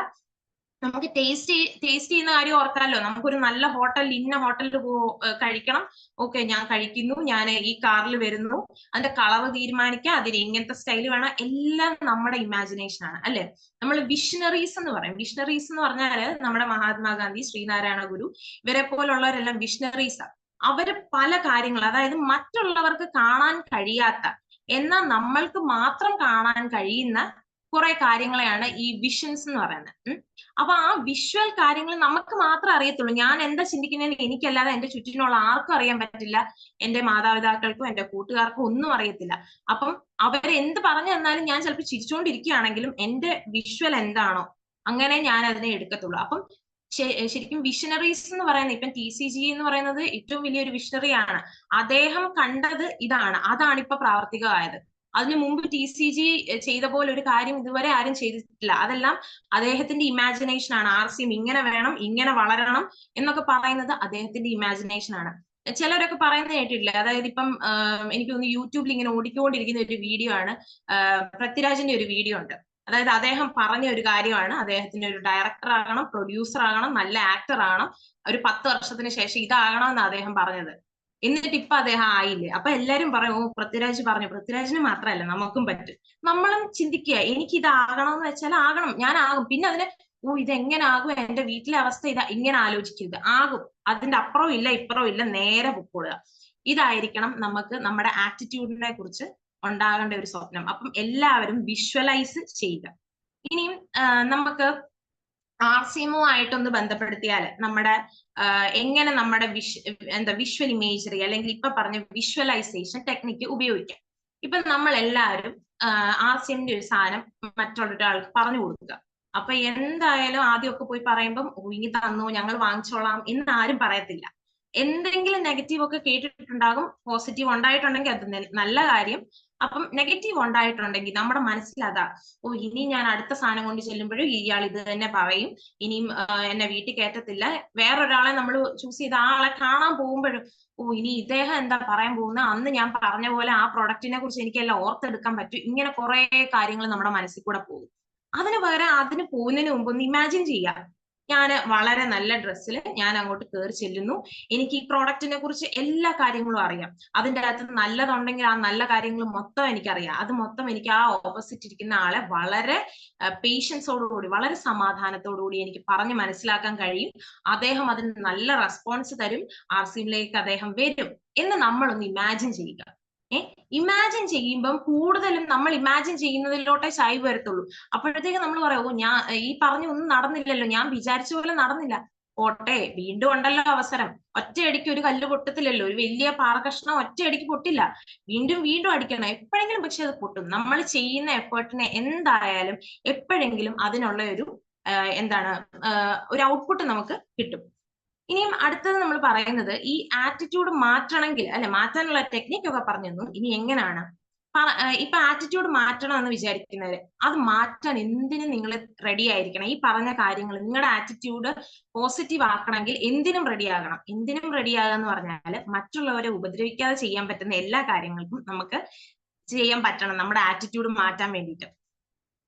നമുക്ക് ടേസ്റ്റ് ചെയ്യുന്ന കാര്യം ഓർക്കാമല്ലോ. നമുക്കൊരു നല്ല ഹോട്ടൽ, ഇന്ന ഹോട്ടലിൽ കഴിക്കണം, ഓക്കെ ഞാൻ കഴിക്കുന്നു, ഞാൻ ഈ കാറിൽ വരുന്നു, അതിന്റെ കളർ തീരുമാനിക്കുക, അതിന് ഇങ്ങനത്തെ സ്റ്റൈൽ വേണം, എല്ലാം നമ്മുടെ ഇമാജിനേഷൻ ആണ് അല്ലെ. നമ്മൾ വിഷണറീസ് എന്ന് പറയും. വിഷണറീസ് എന്ന് പറഞ്ഞാല് നമ്മുടെ മഹാത്മാഗാന്ധി, ശ്രീനാരായണ ഗുരു, ഇവരെ പോലുള്ളവരെല്ലാം വിഷണറീസാണ്. അവര് പല കാര്യങ്ങൾ, അതായത് മറ്റുള്ളവർക്ക് കാണാൻ കഴിയാത്ത എന്നാൽ നമ്മൾക്ക് മാത്രം കാണാൻ കഴിയുന്ന കുറെ കാര്യങ്ങളെയാണ് ഈ വിഷൻസ് എന്ന് പറയുന്നത്. അപ്പൊ ആ വിഷ്വൽ കാര്യങ്ങൾ നമുക്ക് മാത്രം അറിയത്തുള്ളൂ. ഞാൻ എന്താ ചിന്തിക്കുന്നതെന്ന് എനിക്കല്ലാതെ എന്റെ ചുറ്റിനുള്ള ആർക്കും അറിയാൻ പറ്റില്ല. എന്റെ മാതാപിതാക്കൾക്കും എന്റെ കൂട്ടുകാർക്കും ഒന്നും അറിയത്തില്ല. അപ്പം അവരെന്ത് പറഞ്ഞു തന്നാലും ഞാൻ ചിലപ്പോൾ ചിരിച്ചുകൊണ്ടിരിക്കുകയാണെങ്കിലും എന്റെ വിഷ്വൽ എന്താണോ അങ്ങനെ ഞാൻ അതിനെ എടുക്കത്തുള്ളൂ. അപ്പം ശരിക്കും വിഷണറീസ് എന്ന് പറയുന്നത്, ഇപ്പം TCG എന്ന് പറയുന്നത് ഏറ്റവും വലിയൊരു വിഷണറിയാണ്. അദ്ദേഹം കണ്ടത് ഇതാണ്, അതാണ് ഇപ്പൊ പ്രാവർത്തികമായത്. അതിനു മുമ്പ് TCG ചെയ്ത പോലെ ഒരു കാര്യം ഇതുവരെ ആരും ചെയ്തിട്ടില്ല. അതെല്ലാം അദ്ദേഹത്തിന്റെ ഇമാജിനേഷൻ ആണ്. RCM ഇങ്ങനെ വേണം, ഇങ്ങനെ വളരണം എന്നൊക്കെ പറയുന്നത് അദ്ദേഹത്തിന്റെ ഇമാജിനേഷൻ ആണ്. ചിലരൊക്കെ പറയുന്നത് കേട്ടിട്ടില്ല. അതായത് ഇപ്പം എനിക്ക് തോന്നുന്നു യൂട്യൂബിൽ ഇങ്ങനെ ഓടിക്കൊണ്ടിരിക്കുന്ന ഒരു വീഡിയോ ആണ്, പൃഥ്വിരാജിന്റെ ഒരു വീഡിയോ ഉണ്ട്. അതായത് അദ്ദേഹം പറഞ്ഞ ഒരു കാര്യമാണ്, അദ്ദേഹത്തിന്റെ ഒരു ഡയറക്ടർ ആകണം, പ്രൊഡ്യൂസർ ആകണം, നല്ല ആക്ടർ ആകണം, ഒരു 10 വർഷത്തിന് ശേഷം ഇതാകണമെന്ന് അദ്ദേഹം പറഞ്ഞത്. എന്നിട്ട് ഇപ്പൊ അദ്ദേഹം ആയില്ലേ. അപ്പൊ എല്ലാരും പറയും, ഓ പൃഥ്വിരാജ് പറഞ്ഞു. പൃഥ്വിരാജിന് മാത്രമല്ല, നമുക്കും പറ്റും. നമ്മളും ചിന്തിക്കുക, എനിക്ക് ഇതാകണമെന്ന് വെച്ചാൽ ആകണം, ഞാൻ ആകും. പിന്നെ അതിന് ഓ ഇതെങ്ങനെ ആകും, എന്റെ വീട്ടിലെ അവസ്ഥ ഇതാ, ഇങ്ങനെ ആലോചിക്കരുത്. ആകും, അതിന്റെ അപ്പുറവും ഇല്ല ഇപ്പുറവും ഇല്ല, നേരെ പൊക്കോളുക. ഇതായിരിക്കണം നമുക്ക് നമ്മുടെ ആറ്റിറ്റ്യൂഡിനെ കുറിച്ച് ഉണ്ടാകേണ്ട ഒരു സ്വപ്നം. അപ്പം എല്ലാവരും വിഷ്വലൈസ് ചെയ്യുക. ഇനിയും നമുക്ക് RCMുമായിട്ടൊന്ന് ബന്ധപ്പെടുത്തിയാൽ നമ്മുടെ എങ്ങനെ നമ്മുടെ വിഷ്വൽ ഇമേജറി അല്ലെങ്കിൽ ഇപ്പൊ പറഞ്ഞ വിഷ്വലൈസേഷൻ ടെക്നിക്ക് ഉപയോഗിക്കാം. ഇപ്പൊ നമ്മൾ എല്ലാവരും RCMന്റെ ഒരു സാധനം മറ്റൊരാൾക്ക് പറഞ്ഞു കൊടുക്കുക. അപ്പൊ എന്തായാലും ആദ്യമൊക്കെ പോയി പറയുമ്പം ഇനി തന്നു, ഞങ്ങൾ വാങ്ങിച്ചോളാം എന്ന് ആരും പറയത്തില്ല. എന്തെങ്കിലും നെഗറ്റീവ് ഒക്കെ കേട്ടിട്ടുണ്ടാകും. പോസിറ്റീവ് ഉണ്ടായിട്ടുണ്ടെങ്കിൽ അത് നല്ല കാര്യം. അപ്പം നെഗറ്റീവ് ഉണ്ടായിട്ടുണ്ടെങ്കിൽ നമ്മുടെ മനസ്സിൽ അതാ, ഓ ഇനി ഞാൻ അടുത്ത സാധനം കൊണ്ട് ചെല്ലുമ്പോഴും ഇയാൾ ഇത് തന്നെ പറയും, ഇനിയും എന്നെ വീട്ടിൽ കയറ്റത്തില്ല. വേറൊരാളെ നമ്മൾ ചൂസ് ചെയ്ത ആളെ കാണാൻ പോകുമ്പോഴും ഓ ഇനി ഇദ്ദേഹം എന്താ പറയാൻ പോകുന്നത്, അന്ന് ഞാൻ പറഞ്ഞ പോലെ ആ പ്രൊഡക്റ്റിനെ കുറിച്ച് എനിക്കെല്ലാം ഓർത്തെടുക്കാൻ പറ്റും. ഇങ്ങനെ കുറെ കാര്യങ്ങൾ നമ്മുടെ മനസ്സിൽ കൂടെ പോകും. അതിന് പകരം അതിന് പോകുന്നതിന് മുമ്പ് ഒന്ന് ഇമാജിൻ ചെയ്യാം, ഞാൻ വളരെ നല്ല ഡ്രസ്സിൽ ഞാൻ അങ്ങോട്ട് കയറി ചെല്ലുന്നു, എനിക്ക് ഈ പ്രോഡക്റ്റിനെ കുറിച്ച് എല്ലാ കാര്യങ്ങളും അറിയാം, അതിൻ്റെ അകത്ത് നല്ലതുണ്ടെങ്കിൽ ആ നല്ല കാര്യങ്ങൾ മൊത്തം എനിക്കറിയാം, അത് മൊത്തം എനിക്ക് ആ ഓപ്പോസിറ്റ് ഇരിക്കുന്ന ആളെ വളരെ പേഷ്യൻസോടുകൂടി വളരെ സമാധാനത്തോടുകൂടി എനിക്ക് പറഞ്ഞ് മനസ്സിലാക്കാൻ കഴിയും. അദ്ദേഹം അതിന് നല്ല റെസ്പോൺസ് തരും, RCMലേക്ക് അദ്ദേഹം വരും എന്ന് നമ്മളൊന്ന് ഇമാജിൻ ചെയ്യുക. ഇമാജിൻ ചെയ്യുമ്പം കൂടുതലും നമ്മൾ ഇമാജിൻ ചെയ്യുന്നതിലോട്ടേ ചായ്വ് വരത്തുള്ളൂ. അപ്പോഴത്തേക്ക് നമ്മൾ പറയും, ഓ ഞാൻ ഈ പറഞ്ഞ ഒന്നും നടന്നില്ലല്ലോ, ഞാൻ വിചാരിച്ച പോലെ നടന്നില്ല. പോട്ടെ, വീണ്ടും ഉണ്ടല്ലോ അവസരം. ഒറ്റയടിക്ക് ഒരു കല്ല് പൊട്ടത്തില്ലല്ലോ, ഒരു വലിയ പാറകഷ്ണം ഒറ്റയടിക്ക് പൊട്ടില്ല. വീണ്ടും വീണ്ടും അടിക്കണം, എപ്പോഴെങ്കിലും പക്ഷെ അത് പൊട്ടും. നമ്മൾ ചെയ്യുന്ന എഫേർട്ടിനെ എന്തായാലും എപ്പോഴെങ്കിലും അതിനുള്ള ഒരു എന്താണ് ഒരു ഔട്ട്പുട്ട് നമുക്ക് കിട്ടും. ഇനിയും അടുത്തത് നമ്മൾ പറയുന്നത് ഈ ആറ്റിറ്റ്യൂഡ് മാറ്റണമെങ്കിൽ അല്ലെ, മാറ്റാനുള്ള ടെക്നിക്ക് ഒക്കെ പറഞ്ഞു തന്നു. ഇനി എങ്ങനെയാണ് ഇപ്പൊ ആറ്റിറ്റ്യൂഡ് മാറ്റണം എന്ന് വിചാരിക്കുന്നവര് അത് മാറ്റാൻ എന്തിനും നിങ്ങൾ റെഡി ആയിരിക്കണം. ഈ പറഞ്ഞ കാര്യങ്ങൾ നിങ്ങളുടെ ആറ്റിറ്റ്യൂഡ് പോസിറ്റീവ് ആക്കണമെങ്കിൽ എന്തിനും റെഡി ആകണം. എന്തിനും റെഡി ആകുക എന്ന് പറഞ്ഞാൽ മറ്റുള്ളവരെ ഉപദ്രവിക്കാതെ ചെയ്യാൻ പറ്റുന്ന എല്ലാ കാര്യങ്ങൾക്കും നമുക്ക് ചെയ്യാൻ പറ്റണം നമ്മുടെ ആറ്റിറ്റ്യൂഡ് മാറ്റാൻ വേണ്ടിയിട്ട്.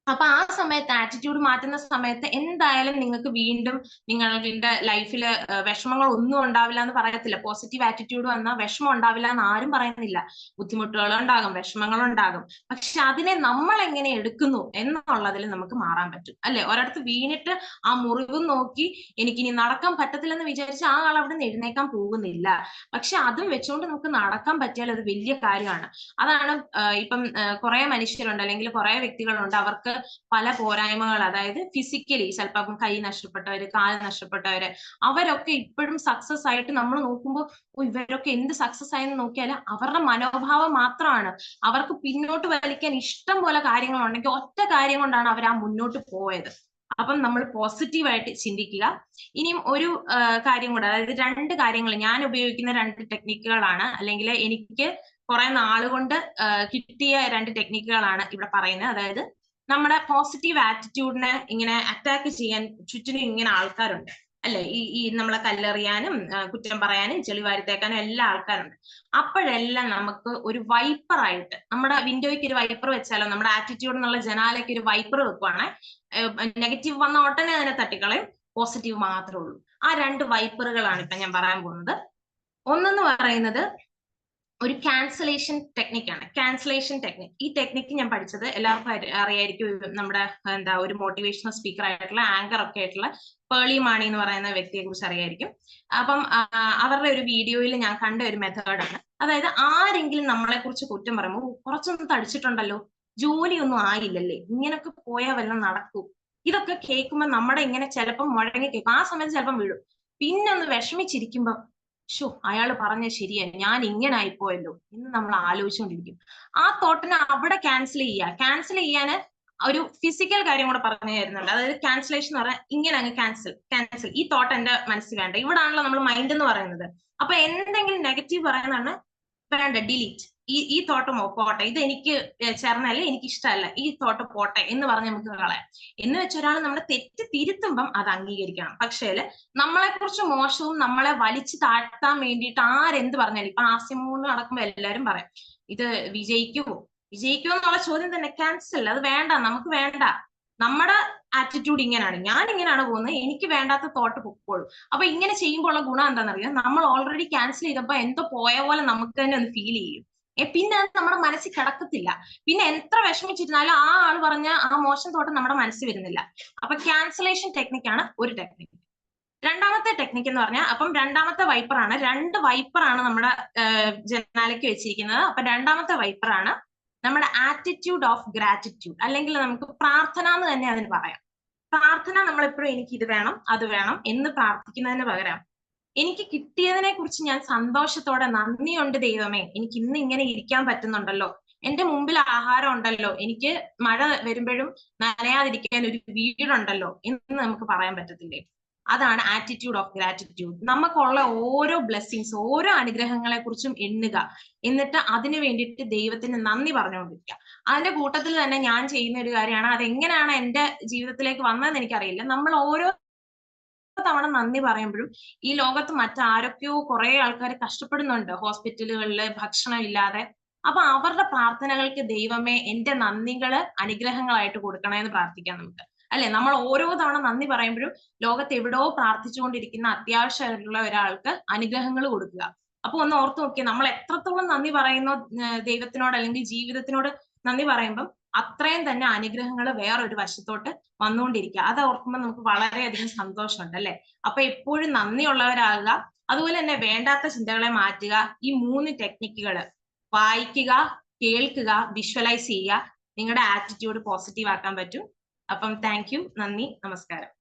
അപ്പൊ ആ സമയത്ത് ആറ്റിറ്റ്യൂഡ് മാറ്റുന്ന സമയത്ത് എന്തായാലും നിങ്ങൾക്ക് വീണ്ടും നിങ്ങളുടെ ലൈഫില് വിഷമങ്ങൾ ഒന്നും ഉണ്ടാവില്ല എന്ന് പറയത്തില്ല. പോസിറ്റീവ് ആറ്റിറ്റ്യൂഡ് വന്നാൽ വിഷമം ഉണ്ടാവില്ല എന്ന് ആരും പറയുന്നില്ല. ബുദ്ധിമുട്ടുകൾ ഉണ്ടാകും, വിഷമങ്ങൾ ഉണ്ടാകും. പക്ഷെ അതിനെ നമ്മൾ എങ്ങനെ എടുക്കുന്നു എന്നുള്ളതിൽ നമുക്ക് മാറാൻ പറ്റും അല്ലെ. ഒരിടത്ത് വീണിട്ട് ആ മുറിവും നോക്കി എനിക്കിനി നടക്കാൻ പറ്റത്തില്ലെന്ന് വിചാരിച്ച് ആ ആൾ അവിടെ നിന്ന് എഴുന്നേക്കാൻ പോകുന്നില്ല. പക്ഷെ അതും വെച്ചുകൊണ്ട് നമുക്ക് നടക്കാൻ പറ്റിയാൽ അത് വലിയ കാര്യമാണ്. അതാണ് ഇപ്പം കുറെ മനുഷ്യരുണ്ട് അല്ലെങ്കിൽ കുറെ വ്യക്തികളുണ്ട്, അവർക്ക് പല പോരായ്മകൾ, അതായത് ഫിസിക്കലി ചിലപ്പം കൈ നഷ്ടപ്പെട്ടവര്, കാല് നഷ്ടപ്പെട്ടവര്, അവരൊക്കെ ഇപ്പോഴും സക്സസ് ആയിട്ട് നമ്മൾ നോക്കുമ്പോൾ ഇവരൊക്കെ എന്ത് സക്സസ് ആയെന്ന് നോക്കിയാൽ അവരുടെ മനോഭാവം മാത്രമാണ്. അവർക്ക് പിന്നോട്ട് വലിക്കാൻ ഇഷ്ടം പോലെ കാര്യങ്ങളുണ്ടെങ്കിൽ ഒറ്റ കാര്യം കൊണ്ടാണ് അവർ ആ മുന്നോട്ട് പോയത്. അപ്പം നമ്മൾ പോസിറ്റീവായിട്ട് ചിന്തിക്കുക. ഇനിയും ഒരു കാര്യം കൂടെ, അതായത് 2 കാര്യങ്ങൾ ഞാൻ ഉപയോഗിക്കുന്ന 2 ടെക്നിക്കുകളാണ്, അല്ലെങ്കിൽ എനിക്ക് കുറെ നാളുകൊണ്ട് കിട്ടിയ 2 ടെക്നിക്കുകളാണ് ഇവിടെ പറയുന്നത്. അതായത് നമ്മുടെ പോസിറ്റീവ് ആറ്റിറ്റ്യൂഡിനെ ഇങ്ങനെ അറ്റാക്ക് ചെയ്യാൻ ചുറ്റിനും ഇങ്ങനെ ആൾക്കാരുണ്ട് അല്ലെ. ഈ നമ്മളെ കല്ലെറിയാനും കുറ്റം പറയാനും ചെളി വാരിത്തേക്കാനും എല്ലാ ആൾക്കാരുണ്ട്. അപ്പോഴെല്ലാം നമുക്ക് ഒരു വൈപ്പറായിട്ട് നമ്മുടെ വിൻഡോയ്ക്ക് ഒരു വൈപ്പർ വെച്ചാലോ, നമ്മുടെ ആറ്റിറ്റ്യൂഡ് എന്നുള്ള ജനാലയ്ക്ക് ഒരു വൈപ്പർ വെക്കുവാണ്. നെഗറ്റീവ് വന്ന ഉടനെ അതിനെ തട്ടിക്കളയും, പോസിറ്റീവ് മാത്രമേ ഉള്ളൂ. ആ 2 വൈപ്പറുകളാണ് ഇപ്പൊ ഞാൻ പറയാൻ പോകുന്നത്. ഒന്നെന്ന് പറയുന്നത് ഒരു ക്യാൻസലേഷൻ ടെക്നിക്കാണ്. ക്യാൻസലേഷൻ ടെക്നിക്, ഈ ടെക്നിക്ക് ഞാൻ പഠിച്ചത് എല്ലാവർക്കും അറിയായിരിക്കും. നമ്മുടെ ഒരു മോട്ടിവേഷണൽ സ്പീക്കർ ആയിട്ടുള്ള ആങ്കർ ഒക്കെ ആയിട്ടുള്ള പേളി മാണി എന്ന് പറയുന്ന വ്യക്തിയെ കുറിച്ച് അറിയായിരിക്കും. അപ്പം അവരുടെ ഒരു വീഡിയോയിൽ ഞാൻ കണ്ട ഒരു മെത്തേഡാണ്. അതായത് ആരെങ്കിലും നമ്മളെ കുറിച്ച് കുറ്റം പറയുമ്പോൾ കുറച്ചൊന്നും തടിച്ചിട്ടുണ്ടല്ലോ, ജോലിയൊന്നും ആയില്ലല്ലേ, ഇങ്ങനൊക്കെ പോയാൽ വല്ലതും നടക്കൂ, ഇതൊക്കെ കേൾക്കുമ്പോൾ നമ്മുടെ ഇങ്ങനെ ചിലപ്പം മുഴങ്ങി കേൾക്കും. ആ സമയത്ത് ചിലപ്പം വീഴും. പിന്നെ ഒന്ന് വിഷമിച്ചിരിക്കുമ്പോ അയാൾ പറഞ്ഞ ശരിയാ, ഞാൻ ഇങ്ങനെ ആയിപ്പോയല്ലോ എന്ന് നമ്മൾ ആലോചിച്ചുകൊണ്ടിരിക്കും. ആ തോട്ടിനെ അവിടെ ക്യാൻസൽ ചെയ്യാന് ഒരു ഫിസിക്കൽ കാര്യം കൂടെ പറഞ്ഞു തരുന്നുണ്ട്. അതായത് ക്യാൻസലേഷൻ എന്ന് പറഞ്ഞാൽ ഇങ്ങനെ അങ്ങ് ക്യാൻസൽ, ഈ തോട്ട് എന്റെ മനസ്സിൽ വേണ്ട. ഇവിടാണല്ലോ നമ്മൾ മൈൻഡ് എന്ന് പറയുന്നത്. അപ്പൊ എന്തെങ്കിലും നെഗറ്റീവ് പറയുന്നതാണ് വേണ്ട, ഡിലീറ്റ്, ഈ തോട്ട് പോട്ടെ, ഇത് എനിക്ക് ചേർന്നല്ലേ, എനിക്ക് ഇഷ്ടമല്ല, ഈ തോട്ട് പോട്ടെ എന്ന് പറഞ്ഞ് നമുക്ക് കളയാം. എന്ന് വെച്ച ഒരാൾ നമ്മുടെ തെറ്റ് തിരുത്തുമ്പം അത് അംഗീകരിക്കണം. പക്ഷേ നമ്മളെ കുറിച്ച് മോശവും നമ്മളെ വലിച്ചു താഴ്ത്താൻ വേണ്ടിയിട്ട് ആരെന്ത് പറഞ്ഞാലും, ഇപ്പൊ ആസ്യമൂന്ന് നടക്കുമ്പോ എല്ലാരും പറയാം ഇത് വിജയിക്കുമോ എന്നുള്ള ചോദ്യം തന്നെ ക്യാൻസൽ, അത് വേണ്ട, നമുക്ക് വേണ്ട. നമ്മുടെ ആറ്റിറ്റ്യൂഡ് ഇങ്ങനെയാണ്, ഞാൻ ഇങ്ങനെയാണ് പോകുന്നത്, എനിക്ക് വേണ്ടാത്ത തോട്ട് പൊക്കോളൂ. അപ്പൊ ഇങ്ങനെ ചെയ്യുമ്പോൾ ഉള്ള ഗുണം എന്താണെന്നറിയാം, നമ്മൾ ഓൾറെഡി ക്യാൻസൽ ചെയ്തപ്പോ എന്തോ പോയ പോലെ നമുക്ക് തന്നെ ഒന്ന് ഫീൽ ചെയ്യും. പിന്നെ അത് നമ്മുടെ മനസ്സിൽ കിടക്കത്തില്ല. പിന്നെ എത്ര വിഷമിച്ചിരുന്നാലും ആ ആൾ പറഞ്ഞ ആ മോശം തോട്ട് നമ്മുടെ മനസ്സിൽ വരുന്നില്ല. അപ്പൊ ക്യാൻസലേഷൻ ടെക്നിക്കാണ് ഒരു ടെക്നിക്ക്. രണ്ടാമത്തെ ടെക്നിക്ക് എന്ന് പറഞ്ഞാൽ, അപ്പം രണ്ടാമത്തെ വൈപ്പറാണ്, 2 വൈപ്പറാണ് നമ്മുടെ ജനാലയ്ക്ക് വെച്ചിരിക്കുന്നത്. അപ്പൊ രണ്ടാമത്തെ വൈപ്പറാണ് നമ്മുടെ ആറ്റിറ്റ്യൂഡ് ഓഫ് ഗ്രാറ്റിറ്റ്യൂഡ്, അല്ലെങ്കിൽ നമുക്ക് പ്രാർത്ഥന എന്ന് തന്നെ അതിന് പറയാം. പ്രാർത്ഥന നമ്മളെപ്പോഴും എനിക്ക് ഇത് വേണം അത് വേണം എന്ന് പ്രാർത്ഥിക്കുന്നതിന് പകരം എനിക്ക് കിട്ടിയതിനെ കുറിച്ച് ഞാൻ സന്തോഷത്തോടെ നന്ദിയുണ്ട് ദൈവമേ, എനിക്ക് ഇന്ന് ഇങ്ങനെ ഇരിക്കാൻ പറ്റുന്നുണ്ടല്ലോ, എന്റെ മുമ്പിൽ ആഹാരം ഉണ്ടല്ലോ, എനിക്ക് മഴ വരുമ്പോഴും നനയാതിരിക്കാൻ ഒരു വീടുണ്ടല്ലോ എന്ന് നമുക്ക് പറയാൻ പറ്റത്തില്ലേ. അതാണ് ആറ്റിറ്റ്യൂഡ് ഓഫ് ഗ്രാറ്റിറ്റ്യൂഡ്. നമുക്കുള്ള ഓരോ ബ്ലെസ്സിങ്സ്, ഓരോ അനുഗ്രഹങ്ങളെ കുറിച്ചും എണ്ണുക, എന്നിട്ട് അതിനു വേണ്ടിയിട്ട് ദൈവത്തിന് നന്ദി പറഞ്ഞുകൊണ്ടിരിക്കുക. അതിന്റെ കൂട്ടത്തിൽ തന്നെ ഞാൻ ചെയ്യുന്ന ഒരു കാര്യമാണ്, അതെങ്ങനെയാണ് എന്റെ ജീവിതത്തിലേക്ക് വന്നതെന്ന് എനിക്കറിയില്ല. നമ്മൾ ഓരോ തവണ നന്ദി പറയുമ്പോഴും ഈ ലോകത്ത് മറ്റാരൊക്കെയോ കുറെ ആൾക്കാർ കഷ്ടപ്പെടുന്നുണ്ട് ഹോസ്പിറ്റലുകളിൽ ഭക്ഷണം ഇല്ലാതെ. അപ്പൊ അവരുടെ പ്രാർത്ഥനകൾക്ക് ദൈവമേ എന്റെ നന്ദികള് അനുഗ്രഹങ്ങളായിട്ട് കൊടുക്കണമെന്ന് പ്രാർത്ഥിക്കാം നമുക്ക് അല്ലെ. നമ്മൾ ഓരോ തവണ നന്ദി പറയുമ്പോഴും ലോകത്ത് എവിടോ പ്രാർത്ഥിച്ചുകൊണ്ടിരിക്കുന്ന അത്യാവശ്യമായിട്ടുള്ള ഒരാൾക്ക് അനുഗ്രഹങ്ങൾ കൊടുക്കുക. അപ്പൊ ഒന്ന് ഓർത്ത് നോക്കിയാൽ നമ്മൾ എത്രത്തോളം നന്ദി പറയുന്നോ ദൈവത്തിനോട് അല്ലെങ്കിൽ ജീവിതത്തിനോട് നന്ദി പറയുമ്പം അത്രയും തന്നെ അനുഗ്രഹങ്ങൾ വേറൊരു വശത്തോട്ട് വന്നുകൊണ്ടിരിക്കുക. അത് ഓർക്കുമ്പോൾ നമുക്ക് വളരെയധികം സന്തോഷമുണ്ട് അല്ലെ. അപ്പൊ എപ്പോഴും നന്ദിയുള്ളവരാകുക. അതുപോലെ തന്നെ വേണ്ടാത്ത ചിന്തകളെ മാറ്റുക. ഈ 3 ടെക്നിക്കുകൾ വായിക്കുക, കേൾക്കുക, വിഷ്വലൈസ് ചെയ്യുക, നിങ്ങളുടെ ആറ്റിറ്റ്യൂഡ് പോസിറ്റീവ് ആക്കാൻ പറ്റും. അപ്പം താങ്ക് യു, നന്ദി, നമസ്കാരം.